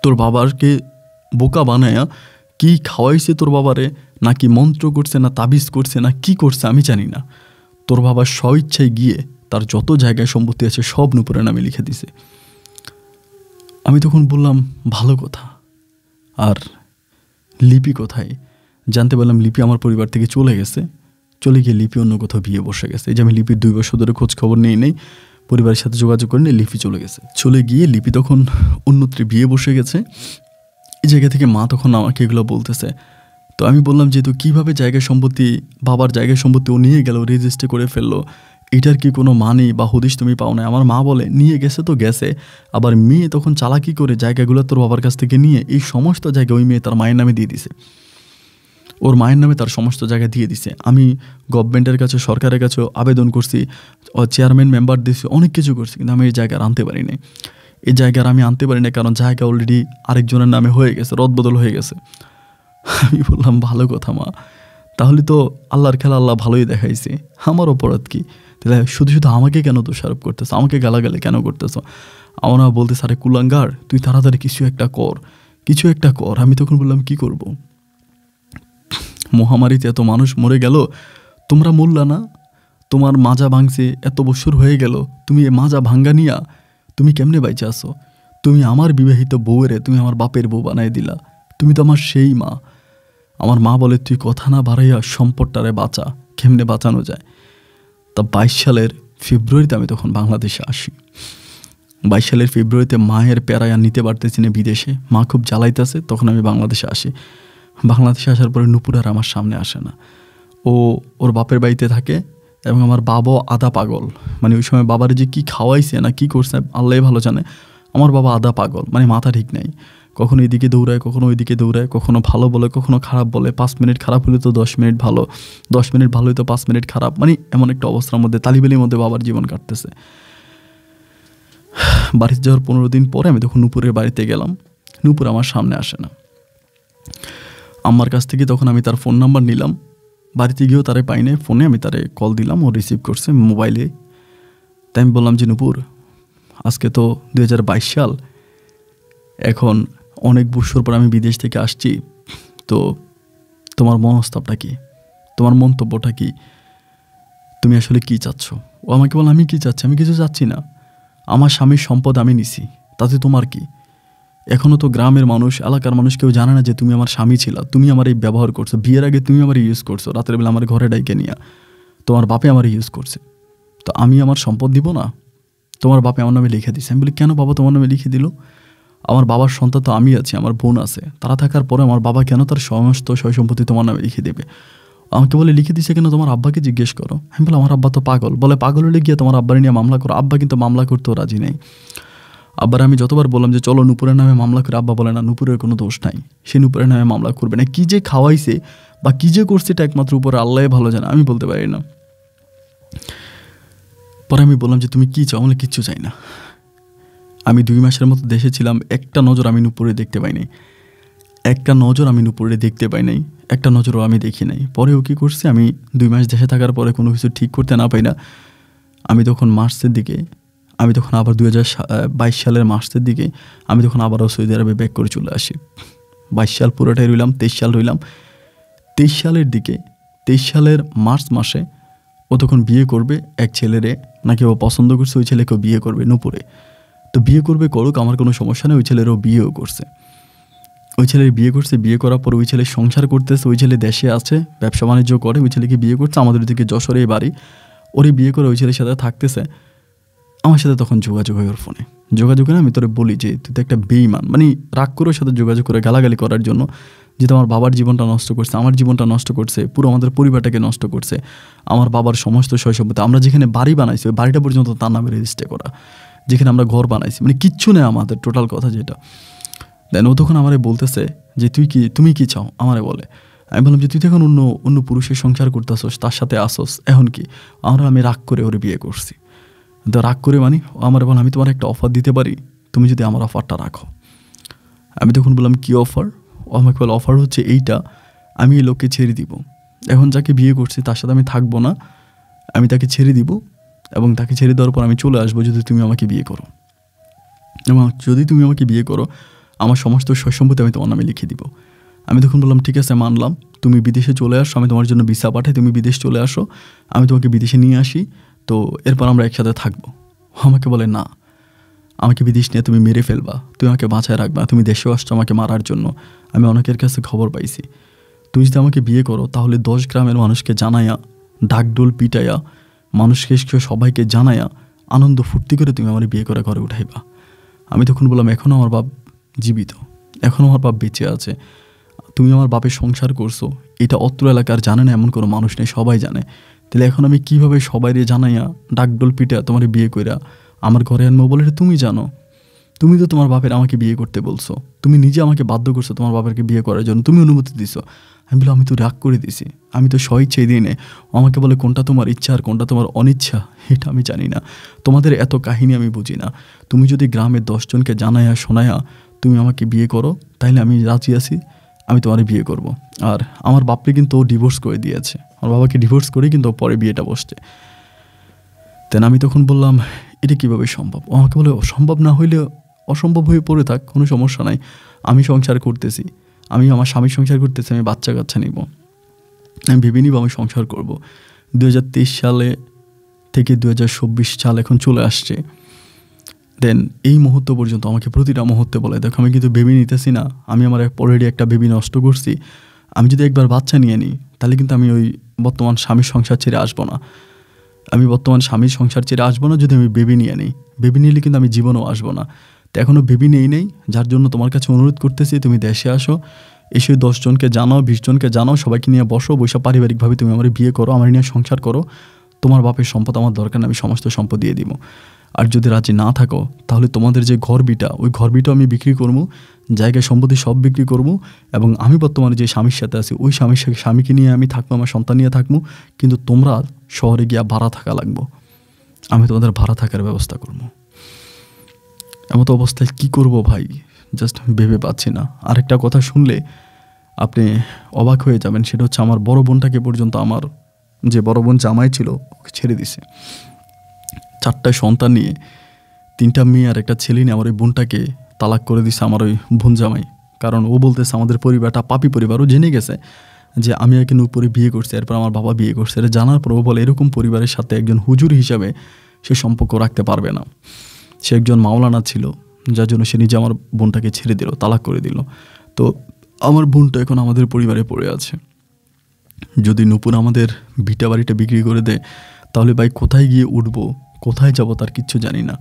তোর বাবাকে বোকা বানায়া কি খাওয়াইছে তোর বাবারে, নাকি মন্ত্র করছে, না তাবিজ করছে, না কি করছে আমি জানি না, তোর বাবা স্বইচ্ছায় গিয়ে তার যত জায়গায় সম্পত্তি আছে সব নুপুরের নামে লিখে দিছে। আমি তখন বললাম, ভালো কথা, আর লিপি কোথায়? জানতে পারলাম লিপি আমার পরিবার থেকে চলে গেছে। চলে গিয়ে লিপি অন্য কোথাও বিয়ে বসে গেছে। এই যে আমি লিপির 2 বছর ধরে খোঁজ খবর নেই, পরিবারের সাথে যোগাযোগ করে নিয়ে লিপি চলে গেছে। চলে গিয়ে লিপি তখন অন্যত্রে বিয়ে বসে গেছে। এই জায়গা থেকে মা তখন আমাকে এগুলো বলতেছে। তো আমি বললাম, যেহেতু কীভাবে বাবার জায়গায় সম্পত্তি ও নিয়ে গেল, রেজিস্ট্রি করে ফেললো, এটার কি কোনো মানি বা হদিশ তুমি পাও না? আমার মা বলে, নিয়ে গেছে তো গেছে, আবার মেয়ে তখন চালাকি করে জায়গাগুলো তোর বাবার কাছ থেকে নিয়ে এই সমস্ত জায়গা ওই মেয়ে তার মায়ের নামে দিয়ে দিছে। ওর মায়ের নামে তার সমস্ত জায়গা দিয়ে দিছে। আমি গভর্নমেন্টের কাছে, সরকারের কাছেও আবেদন করছি, চেয়ারম্যান মেম্বার দিয়েছি, অনেক কিছু করছি, কিন্তু আমি এই জায়গার আনতে পারি না। এই জায়গার আমি আনতে পারি না কারণ জায়গা অলরেডি আরেকজনের নামে হয়ে গেছে, রদবদল হয়ে গেছে। আমি বললাম, ভালো কথা মা, তাহলে তো আল্লাহর খেলা আল্লাহ ভালোই দেখাইছে, আমার অপরাধ কি? তাহলে শুধু আমাকে কেন দোষারোপ করতেছো, আমাকে গালাগালি কেন করতেছো? আমার মা বলতেছে, আরে কুলাঙ্গার, তুই তাড়াতাড়ি কিছু একটা কর। আমি তখন বললাম, কি করব? মহামারীতে এত মানুষ মরে গেল, তোমরা মরলা না? তোমার মাজা ভাঙছে, এত বছর হয়ে গেল, তুমি এ মাজা ভাঙ্গা নিয়া তুমি কেমনে বাইচে আসো? তুমি আমার বিবাহিত বউয়েরে তুমি আমার বাপের বউ বানাই দিলা, তুমি তো আমার সেই মা। আমার মা বলে, তুই কথা না বাড়াইয়া সম্পদটারে বাঁচা। কেমনে বাঁচানো যায়? তা 22 সালের ফেব্রুয়ারিতে আমি তখন বাংলাদেশে আসি। 22 সালের ফেব্রুয়ারিতে মায়ের প্যারায় নিতে পারতেছি না বিদেশে, মা খুব জ্বালাইতেছে, তখন আমি বাংলাদেশে আসি। বাংলাদেশে আসার পরে নুপুর আর আমার সামনে আসে না। ওর বাপের বাড়িতে থাকে এবং আমার বাবাও আধা পাগল। মানে ওই সময় বাবার যে কী খাওয়াইছে না কি করছে আল্লাহ ভালো জানে। আমার বাবা আধা পাগল, মানে মাথা ঠিক নেই, কখনো এদিকে দৌড়ায়, কখনো ওইদিকে দৌড়ায়, কখনো ভালো বলে, কখনো খারাপ বলে। 5 মিনিট খারাপ হলে তো 10 মিনিট ভালো, 10 মিনিট ভালো হলে তো 5 মিনিট খারাপ। মানে এমন একটা অবস্থার মধ্যে, তালিবালির মধ্যে বাবার জীবন কাটতেছে। বাড়িতে যাওয়ার 15 দিন পরে আমি তখন নুপুরের বাড়িতে গেলাম। নুপুর আমার সামনে আসে না। আমার কাছ থেকে তখন আমি তার ফোন নাম্বার নিলাম, বাড়িতে গিয়েও তারে পাই নাই। ফোনে আমি তারে কল দিলাম, ও রিসিভ করছে মোবাইলে। তাই আমি বললাম যে, নুপুর, আজকে তো 2022 সাল, এখন অনেক বছর পর আমি বিদেশ থেকে আসছি, তো তোমার মনস্তাবটা কি, তোমার মন্তব্যটা কি, তুমি আসলে কি চাচ্ছ? ও আমাকে বলল, আমি কি চাচ্ছি? আমি কিছু চাচ্ছি না, আমার স্বামীর সম্পদ আমি নিছি, তাতে তোমার কি? এখনও তো গ্রামের মানুষ, এলাকার মানুষ কেউ জানে না যে তুমি আমার স্বামী ছিলা, তুমি আমার এই ব্যবহার করছো, বিয়ের আগে তুমি আমার ইউজ করছো, রাতের বেলা আমার ঘরে ডাইকে নিয়া তোমার বাপে আমার ইউজ করছে, তো আমি আমার সম্পদ দিব না? তোমার বাপে আমার নামে লিখে দিছে। আমি বলি, কেন বাবা তোমার নামে লিখে দিল? আমার বাবার সন্তান তো আমি আছি, আমার বোন আছে, তারা থাকার পরে আমার বাবা কেন তার সমস্ত সয় সম্পত্তি তোমার নামে লিখে দেবে? আমাকে বলে, লিখে দিছে কেন, তোমার আব্বাকে জিজ্ঞেস করো। আমি বলি, আমার আব্বা তো পাগল। বলে, পাগল হলে গিয়ে তোমার আব্বারে নিয়ে মামলা করো। আব্বা কিন্তু মামলা করতেও রাজি নেই। আবার আমি যতবার বললাম যে চলো নূপুরের নামে মামলা করে, আব্বা বলে না, নূপুরের কোনো দোষ নাই, সে নূপুরের নামে মামলা করবে না। কী যে খাওয়াইছে বা কী যে করছে এটা একমাত্র উপরে আল্লাহ ভালো জানে, আমি বলতে পারি না। পরে আমি বললাম যে তুমি কী চাও? বলে কিচ্ছু চাই না। আমি 2 মাসের মতো দেশে ছিলাম, একটা নজর আমি নূপুরে দেখতে পাই নাই, একটা নজর আমি নূপুরে দেখতে পাই নাই, একটা নজরও আমি দেখি নাই। পরেও কী করছি, আমি 2 মাস দেশে থাকার পরে কোনো কিছু ঠিক করতে না পাই না, আমি তখন মার্চের দিকে, আমি তখন আবার 2022 সালের মার্চের দিকে আমি তখন আবারও সৌদি আরবে ব্যাক করে চলে আসি। 22 সাল পুরোটাই রইলাম, 23 সাল রইলাম। 23 সালের দিকে, 23 সালের মার্চ মাসে ও তখন বিয়ে করবে এক ছেলেরে, নাকি ও পছন্দ করছে, ওই ছেলেকেও বিয়ে করবে নূপুরে। তো বিয়ে করবে, করুক, আমার কোনো সমস্যা নেই। ওই ছেলেরও বিয়েও করছে, ওই ছেলের বিয়ে করছে। বিয়ে করার পর ওই ছেলে সংসার করতেছে, ওই ছেলে দেশে আছে, ব্যবসা বাণিজ্য করে, ওই ছেলেকে বিয়ে করছে। আমাদের দিকে যশোরে বাড়ি, ওরে বিয়ে করে ওই ছেলের সাথে থাকতেছে। আমার সাথে তখন যোগাযোগ হয় ওর ফোনে, যোগাযোগ করে আমি তোরে বলি যে তুই তো একটা বেঈমান, মানে রাগ করে ওর সাথে যোগাযোগ করে গালাগালি করার জন্য, যে আমার বাবার জীবনটা নষ্ট করছে, আমার জীবনটা নষ্ট করছে, পুরো আমাদের পরিবারটাকে নষ্ট করছে, আমার বাবার সমস্ত সয় সম্পত্তি, আমরা যেখানে বাড়ি বানাইছি ওই বাড়িটা পর্যন্ত তার নামে রেজিস্টার করা, যেখানে আমরা ঘর বানাইছি, মানে কিচ্ছু নেই আমাদের, টোটাল কথা যেটা। দেন ও তখন আমারে বলতেছে যে তুমি কি চাও আমারে বলে। আমি বললাম যে তুই তো এখন অন্য পুরুষের সংসার করতেছস, তার সাথে আসস, এখন কি? আমি রাগ করে ওরে বিয়ে করছি। তো রাগ করে মানে আমার বল, আমি তোমার একটা অফার দিতে পারি, তুমি যদি আমার অফারটা রাখো। আমি তখন বললাম কী অফার? ও আমাকে বলে অফার হচ্ছে এইটা, আমি এই লোককে ছেড়ে দিব, এখন যাকে বিয়ে করছি তার সাথে আমি থাকবো না, আমি তাকে ছেড়ে দিব, এবং তাকে ছেড়ে দেওয়ার পর আমি চলে আসবো যদি তুমি আমাকে বিয়ে করো, এবং যদি তুমি আমাকে বিয়ে করো আমার সমস্ত সয় সম্পত্তি আমি তোমার নামে লিখে দিব। আমি তখন বললাম ঠিক আছে মানলাম, তুমি বিদেশে চলে আসো, আমি তোমার জন্য ভিসা পাঠাই, তুমি বিদেশ চলে আসো, আমি তোমাকে বিদেশে নিয়ে আসি, তো এরপর আমরা একসাথে থাকবো। আমাকে বলে না, আমাকে বিদেশ নিয়ে তুমি মেরে ফেলবা, তুমি আমাকে বাঁচায় রাখবা, তুমি দেশেও আসছো আমাকে মারার জন্য। আমি অনেকের কাছে খবর পাইছি, তুমি যদি আমাকে বিয়ে করো তাহলে 10 গ্রামের মানুষকে জানাইয়া, ঢাকঢোল পিটাইয়া, মানুষকে সবাইকে জানাইয়া আনন্দ ফুর্তি করে তুমি আমার বিয়ে করে ঘরে উঠাইবা। আমি তখন বললাম এখনও আমার বাপ জীবিত, এখনও আমার বাপ বেঁচে আছে, তুমি আমার বাপের সংসার করছো, এটা অত্র এলাকার জানে না এমন কোনো মানুষ নেই, সবাই জানে, তাহলে এখন আমি কীভাবে সবাইরে জানাইয়া ডাকডোল পিটা তোমার বিয়ে কইরা আমার ঘরে আনবো? বলে তুমি জানো, তুমি তো তোমার বাপের আমাকে বিয়ে করতে বলছো, তুমি নিজে আমাকে বাধ্য করছো তোমার বাপেরকে বিয়ে করার জন্য, তুমি অনুমতি দিছো। আমি বললাম আমি তো রাগ করে দিছি, আমি তো স্বইচ্ছাই দিই না। আমাকে বলে কোনটা তোমার ইচ্ছা আর কোনটা তোমার অনিচ্ছা এটা আমি জানি না, তোমাদের এত কাহিনী আমি বুঝি না, তুমি যদি গ্রামের 10 জনকে জানাইয়া শোনায়া তুমি আমাকে বিয়ে করো তাইলে আমি রাজি আছি, আমি তোমার বিয়ে করব। আর আমার বাপকে কিন্তু ও ডিভোর্স করে দিয়েছে, আমার বাবাকে ডিভোর্স করেই কিন্তু পরে বিয়েটা বসছে। তেন আমি তখন বললাম এটা কীভাবে সম্ভব? ও আমাকে বলে সম্ভব না হইলে অসম্ভব হয়ে পড়ে থাক, কোনো সমস্যা নাই, আমি সংসার করতেছি, আমি আমার স্বামীর সংসার করতেছি, আমি বাচ্চা কাচ্চা নিব, আমি ভেবে নিব আমি সংসার করব। 2023 সালে থেকে 2024 সাল এখন চলে আসছে, দেন এই মুহূর্ত পর্যন্ত আমাকে প্রতিটা মুহূর্তে বলে দেখো আমি কিন্তু বেবি নিতেছি না, আমি আমার অলরেডি একটা বেবি নষ্ট করছি, আমি যদি একবার বাচ্চা নিয়ে নিই তাহলে কিন্তু আমি ওই বর্তমান স্বামীর সংসার ছেড়ে আসবো না, আমি বর্তমান স্বামীর সংসার ছেড়ে আসবো না যদি আমি বেবি নিয়ে নিই, বেবি নিলে কিন্তু আমি জীবনেও আসবো না। তো এখনও বেবি নেই, যার জন্য তোমার কাছে অনুরোধ করতেছি তুমি দেশে আসো, এসে 10 জনকে জানাও, 20 জনকে জানাও, সবাইকে নিয়ে বসো, বৈশা পারিবারিকভাবে তুমি আমার বিয়ে করো, আমার নিয়ে সংসার করো, তোমার বাপের সম্পদ আমার দরকার না, আমি সমস্ত সম্পদ দিয়ে দিব। আর যদি রাজি না থাকো তাহলে তোমাদের যে ঘর বিটা, ওই ঘর বিটা আমি বিক্রি করবো, জায়গায় সম্পত্তি সব বিক্রি করবো, এবং আমি বর্তমানে যে স্বামীর সাথে আছি ওই স্বামীকে নিয়ে আমি থাকবো, আমার সন্তান নিয়ে থাকবো, কিন্তু তোমরা শহরে গিয়া ভাড়া থাকা লাগবো, আমি তোমাদের ভাড়া থাকার ব্যবস্থা করবো। এমত অবস্থায় কি করব ভাই, জাস্ট ভেবে পাচ্ছি না। আরেকটা কথা শুনলে আপনি অবাক হয়ে যাবেন, সেটা হচ্ছে আমার বড় বোনটাকে পর্যন্ত আমার যে বড় বোন জামাই ছিল ওকে ছেড়ে দিছে, 4টা সন্তান নিয়ে, 3টা মেয়ে আর একটা ছেলে নিয়ে আমার ওই বোনটাকে তালাক করে দিছে আমার ওই বোন জামাই। কারণ ও বলতেছে আমাদের পরিবারটা পাপি পরিবার, ও জেনে গেছে যে আমি একে নূপুরে বিয়ে করছি, এরপর আমার বাবা বিয়ে করছে, এটা জানার পর ও বলে এরকম পরিবারের সাথে একজন হুজুর হিসাবে সে সম্পর্ক রাখতে পারবে না, সে একজন মাওলানা ছিল, যার জন্য সে নিজে আমার বোনটাকে ছেড়ে দিল, তালাক করে দিল। তো আমার বোনটা এখন আমাদের পরিবারে পড়ে আছে, যদি নূপুর আমাদের ভিটা বাড়িটা বিক্রি করে দেয় তাহলে ভাই কোথায় গিয়ে উঠবো, কোথায় যাব তার কিচ্ছু জানি না।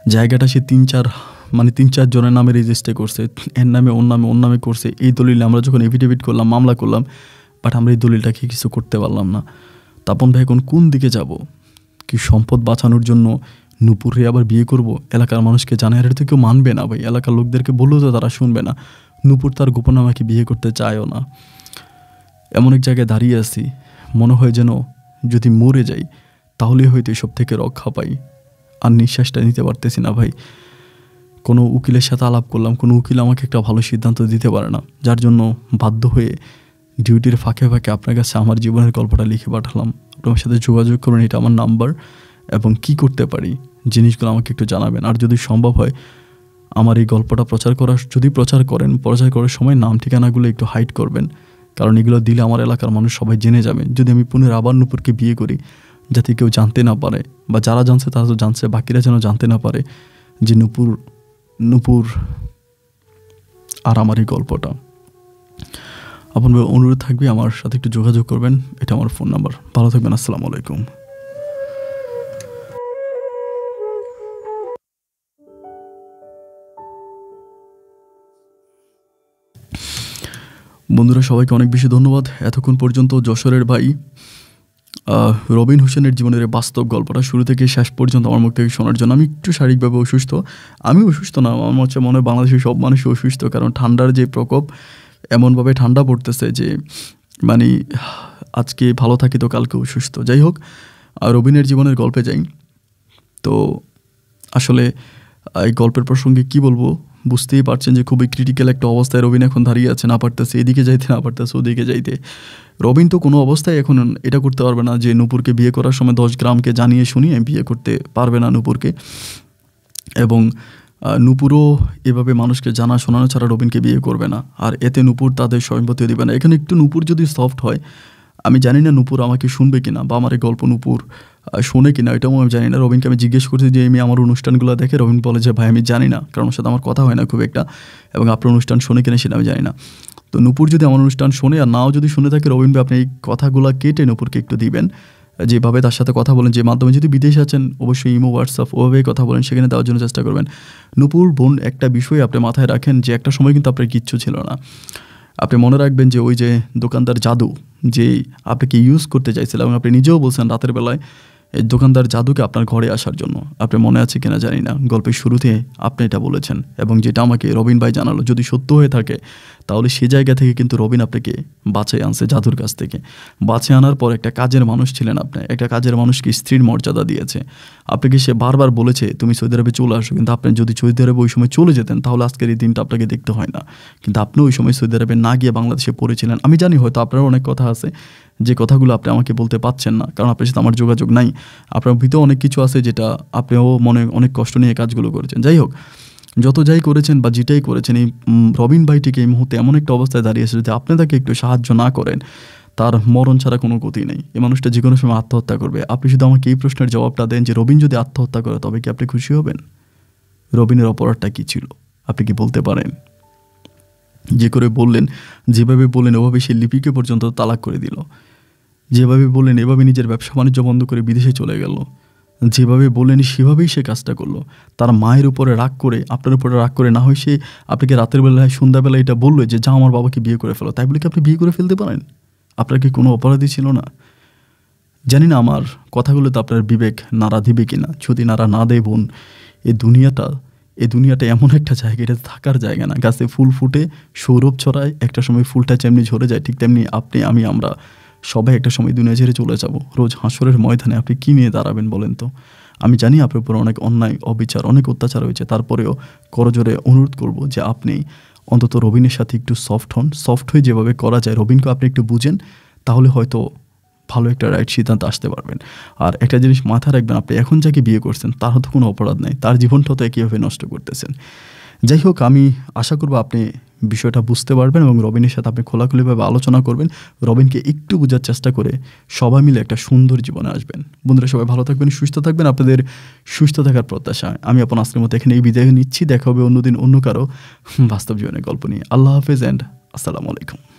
জায়গাটা সে 3-4 জনের নামে রেজিস্টার করছে, এর নামে ওর নামে করছে, এই দলিলে আমরা যখন এফিডেভিট করলাম, মামলা করলাম, বাট আমরা এই দলিলটাকে কিছু করতে পারলাম না। তাপন ভাই এখন কোন দিকে যাব? কি সম্পদ বাঁচানোর জন্য নূপুরে আবার বিয়ে করব, এলাকার মানুষকে জানাই, আর এটা তো কেউ মানবে না ভাই, এলাকার লোকদেরকে বললেও তো তারা শুনবে না। নূপুর তার গোপন আমাকে বিয়ে করতে চায়ও না। এমন এক জায়গায় দাঁড়িয়ে আছি, মনে হয় যেন যদি মরে যাই তাহলে হয়তো এসব থেকে রক্ষা পাই। আর নিঃশ্বাসটা নিতে পারতেছি না ভাই। কোনো উকিলের সাথে আলাপ করলাম, কোনো উকিল আমাকে একটা ভালো সিদ্ধান্ত দিতে পারে না, যার জন্য বাধ্য হয়ে ডিউটির ফাঁকে ফাঁকে আপনার কাছে আমার জীবনের গল্পটা লিখে পাঠালাম। আপনার সাথে যোগাযোগ করুন, এটা আমার নাম্বার, এবং কি করতে পারি জিনিসগুলো আমাকে একটু জানাবেন। আর যদি সম্ভব হয় আমার এই গল্পটা প্রচার করার সময় নাম ঠিকানাগুলো একটু হাইড করবেন, কারণ এগুলো দিলে আমার এলাকার মানুষ সবাই জেনে যাবে যদি আমি পুনরায় আবার নূপুরকে বিয়ে করি, যাতে কেউ জানতে না পারে, বা যারা জানছে তারা তো জানছে, বাকিরা যেন জানতে না পারে যে নূপুর আর আমার এই গল্পটা। আপনার অনুরোধ থাকবে আমার সাথে একটু যোগাযোগ করবেন, এটা আমার ফোন নাম্বার। ভালো থাকবেন, আসসালামু আলাইকুম। বন্ধুরা, সবাইকে অনেক বেশি ধন্যবাদ এতক্ষণ পর্যন্ত যশোরের ভাই রবিন হোসেনের জীবনের বাস্তব গল্পটা শুরু থেকে শেষ পর্যন্ত আমার মুখ থেকে শোনার জন্য। আমি একটু শারীরিকভাবে অসুস্থ, আমি অসুস্থ না, আমার মনে হয় বাংলাদেশের সব মানুষই অসুস্থ, কারণ ঠান্ডার যে প্রকোপ, এমনভাবে ঠান্ডা পড়তেছে যে মানে আজকে ভালো থাকি তো কালকে অসুস্থ। যাই হোক, রবিনের জীবনের গল্পে যাই। তো আসলে এই গল্পের প্রসঙ্গে কি বলবো বুঝতেই পারছেন যে খুবই ক্রিটিক্যাল একটা অবস্থায় রবিন এখন দাঁড়িয়ে আছে, না পারতেছে এদিকে যাইতে, না পারতেছে ওদিকে যাইতে। রবিন তো কোনো অবস্থায় এখন এটা করতে পারবে না যে নূপুরকে বিয়ে করার সময় 10 গ্রামকে জানিয়ে শুনিয়ে বিয়ে করতে পারবে না নূপুরকে, এবং নূপুরও এভাবে মানুষকে জানা শোনানো ছাড়া রবিনকে বিয়ে করবে না, আর এতে নূপুর তাদের সম্মতিও দেবে না। এখানে একটু নূপুর যদি সফট হয়, আমি জানি না নূপুর আমাকে শুনবে কিনা, বা আমার এই গল্প নূপুর শোনে কিনা, এটাও আমি জানি না। রবিনকে আমি জিজ্ঞেস করছি যে আমি আমার অনুষ্ঠানগুলো দেখে, রবিন বলে যে ভাই আমি জানি না, কারণ ওর সাথে আমার কথা হয় না খুব একটা, এবং আপনার অনুষ্ঠান শোনে কিনা সেটা আমি জানি না। তো নূপুর যদি আমার অনুষ্ঠান শোনে, আর নাও যদি শুনে থাকে, রবিন ভাই আপনি এই কথাগুলো কেটে নূপুরকে একটু দিবেন, যেভাবে তার সাথে কথা বলেন, যে মাধ্যমে যদি বিদেশে আছেন অবশ্যই ইমো, হোয়াটসঅ্যাপ ওভাবেই কথা বলেন, সেখানে দেওয়ার জন্য চেষ্টা করবেন। নূপুর বোন, একটা বিষয় আপনি মাথায় রাখেন যে একটা সময় কিন্তু আপনার কিচ্ছু ছিল না। আপনি মনে রাখবেন যে ওই যে দোকানদার জাদু যে আপনাকে ইউজ করতে চাইছিল, এবং আপনি নিজেও বলছেন রাতের বেলায় এই দোকানদার জাদুকে আপনার ঘরে আসার জন্য। আপনি মনে আছে কিনা জানি না, গল্পের শুরুতে আপনি এটা বলেছেন, এবং যেটা আমাকে রবিন ভাই জানালো, যদি সত্য হয়ে থাকে তাহলে সে জায়গা থেকে কিন্তু রবিন আপনাকে বাঁচিয়ে আনছে জাদুর কাছ থেকে। বাঁচিয়ে আনার পর একটা কাজের মানুষ ছিলেন আপনি, একটা কাজের মানুষকে স্ত্রীর মর্যাদা দিয়েছে আপনাকে। সে বারবার বলেছে তুমি সৌদি আরবে চলে আসো, কিন্তু আপনি যদি সৌদি আরবে ওই সময় চলে যেতেন তাহলে আজকের এই দিনটা আপনাকে দেখতে হয় না। কিন্তু আপনি ওই সময় সৌদি আরবে না গিয়ে বাংলাদেশে পড়েছিলেন। আমি জানি হয়তো আপনার অনেক কথা আছে যে কথাগুলো আপনি আমাকে বলতে পারছেন না, কারণ আপনার সাথে আমার যোগাযোগ নাই। আপনার ভিতরে অনেক কিছু আছে যেটা আপনিও মনে অনেক কষ্ট নিয়ে কাজগুলো করেছেন। যাই হোক, যত যাই করেছেন বা যেটাই করেছেন, এই রবিন ভাইটিকে এই মুহূর্তে এমন একটা অবস্থায় দাঁড়িয়েছে, যদি আপনি তাকে একটু সাহায্য না করেন তার মরণ ছাড়া কোনো গতি নেই। এই মানুষটা যে কোনো সময় আত্মহত্যা করবে। আপনি শুধু আমাকে এই প্রশ্নের জবাবটা দেন যে রবিন যদি আত্মহত্যা করে তবে কি আপনি খুশি হবেন? রবিনের অপরাধটা কী ছিল আপনি কি বলতে পারেন? যে করে বললেন, যেভাবে বললেন ওভাবে সে লিপিকে পর্যন্ত তালাক করে দিল। যেভাবে বললেন এভাবে নিজের ব্যবসা বাণিজ্য বন্ধ করে বিদেশে চলে গেল। যেভাবে বললেন সেভাবেই সে কাজটা করলো। তার মায়ের উপরে রাগ করে, আপনার উপরে রাগ করে না হয় সে আপনাকে রাতের বেলায় সন্ধ্যাবেলায় এটা বললো যে যা আমার বাবাকে বিয়ে করে ফেলো, তাই বলে কি আপনি বিয়ে করে ফেলতে পারেন? আপনার কি কোনো অপরাধী ছিল না? জানি না আমার কথাগুলো তো আপনার বিবেক নাড়া দিবে কিনা। যদি নাড়া না দেয় বোন, এই দুনিয়াটা এমন একটা জায়গা, এটা থাকার জায়গা না। গাছে ফুল ফুটে সৌরভ ছড়ায়, একটা সময় ফুলটা যেমনি ঝরে যায়, ঠিক তেমনি আপনি আমরা সবাই একটা সময় দুনিয়া ছেড়ে চলে যাব। রোজ হাসরের ময়দানে আপনি কী নিয়ে দাঁড়াবেন বলেন তো? আমি জানি আপনার উপর অনেক অন্যায়, অবিচার, অনেক অত্যাচার হয়েছে, তারপরেও করজোরে অনুরোধ করব যে আপনি অন্তত রবিনের সাথে একটু সফট হন। সফট হয়ে যেভাবে করা যায় রবিনকে আপনি একটু বুঝেন, তাহলে হয়তো ভালো একটা রাইট সিদ্ধান্ত আসতে পারবেন। আর একটা জিনিস মাথায় রাখবেন, আপনি এখন যাকে বিয়ে করছেন তার হয়তো কোনো অপরাধ নেই, তার জীবনটাও তো কীভাবে নষ্ট করতেছেন। যাই হোক, আমি আশা করব আপনি বিষয়টা বুঝতে পারবেন এবং রবিনের সাথে আপনি খোলাখুলিভাবে আলোচনা করবেন। রবিনকে একটু বোঝার চেষ্টা করে সবাই মিলে একটা সুন্দর জীবনে আসবেন। বন্ধুরা সবাই ভালো থাকবেন, সুস্থ থাকবেন। আপনাদের সুস্থ থাকার প্রত্যাশায় আমি আপনার আজকের মতো এখানে এই বিদায় নিচ্ছি। দেখা হবে অন্যদিন অন্য কারো বাস্তব জীবনের গল্প নিয়ে। আল্লাহ হাফেজ অ্যান্ড আসসালামু আলাইকুম।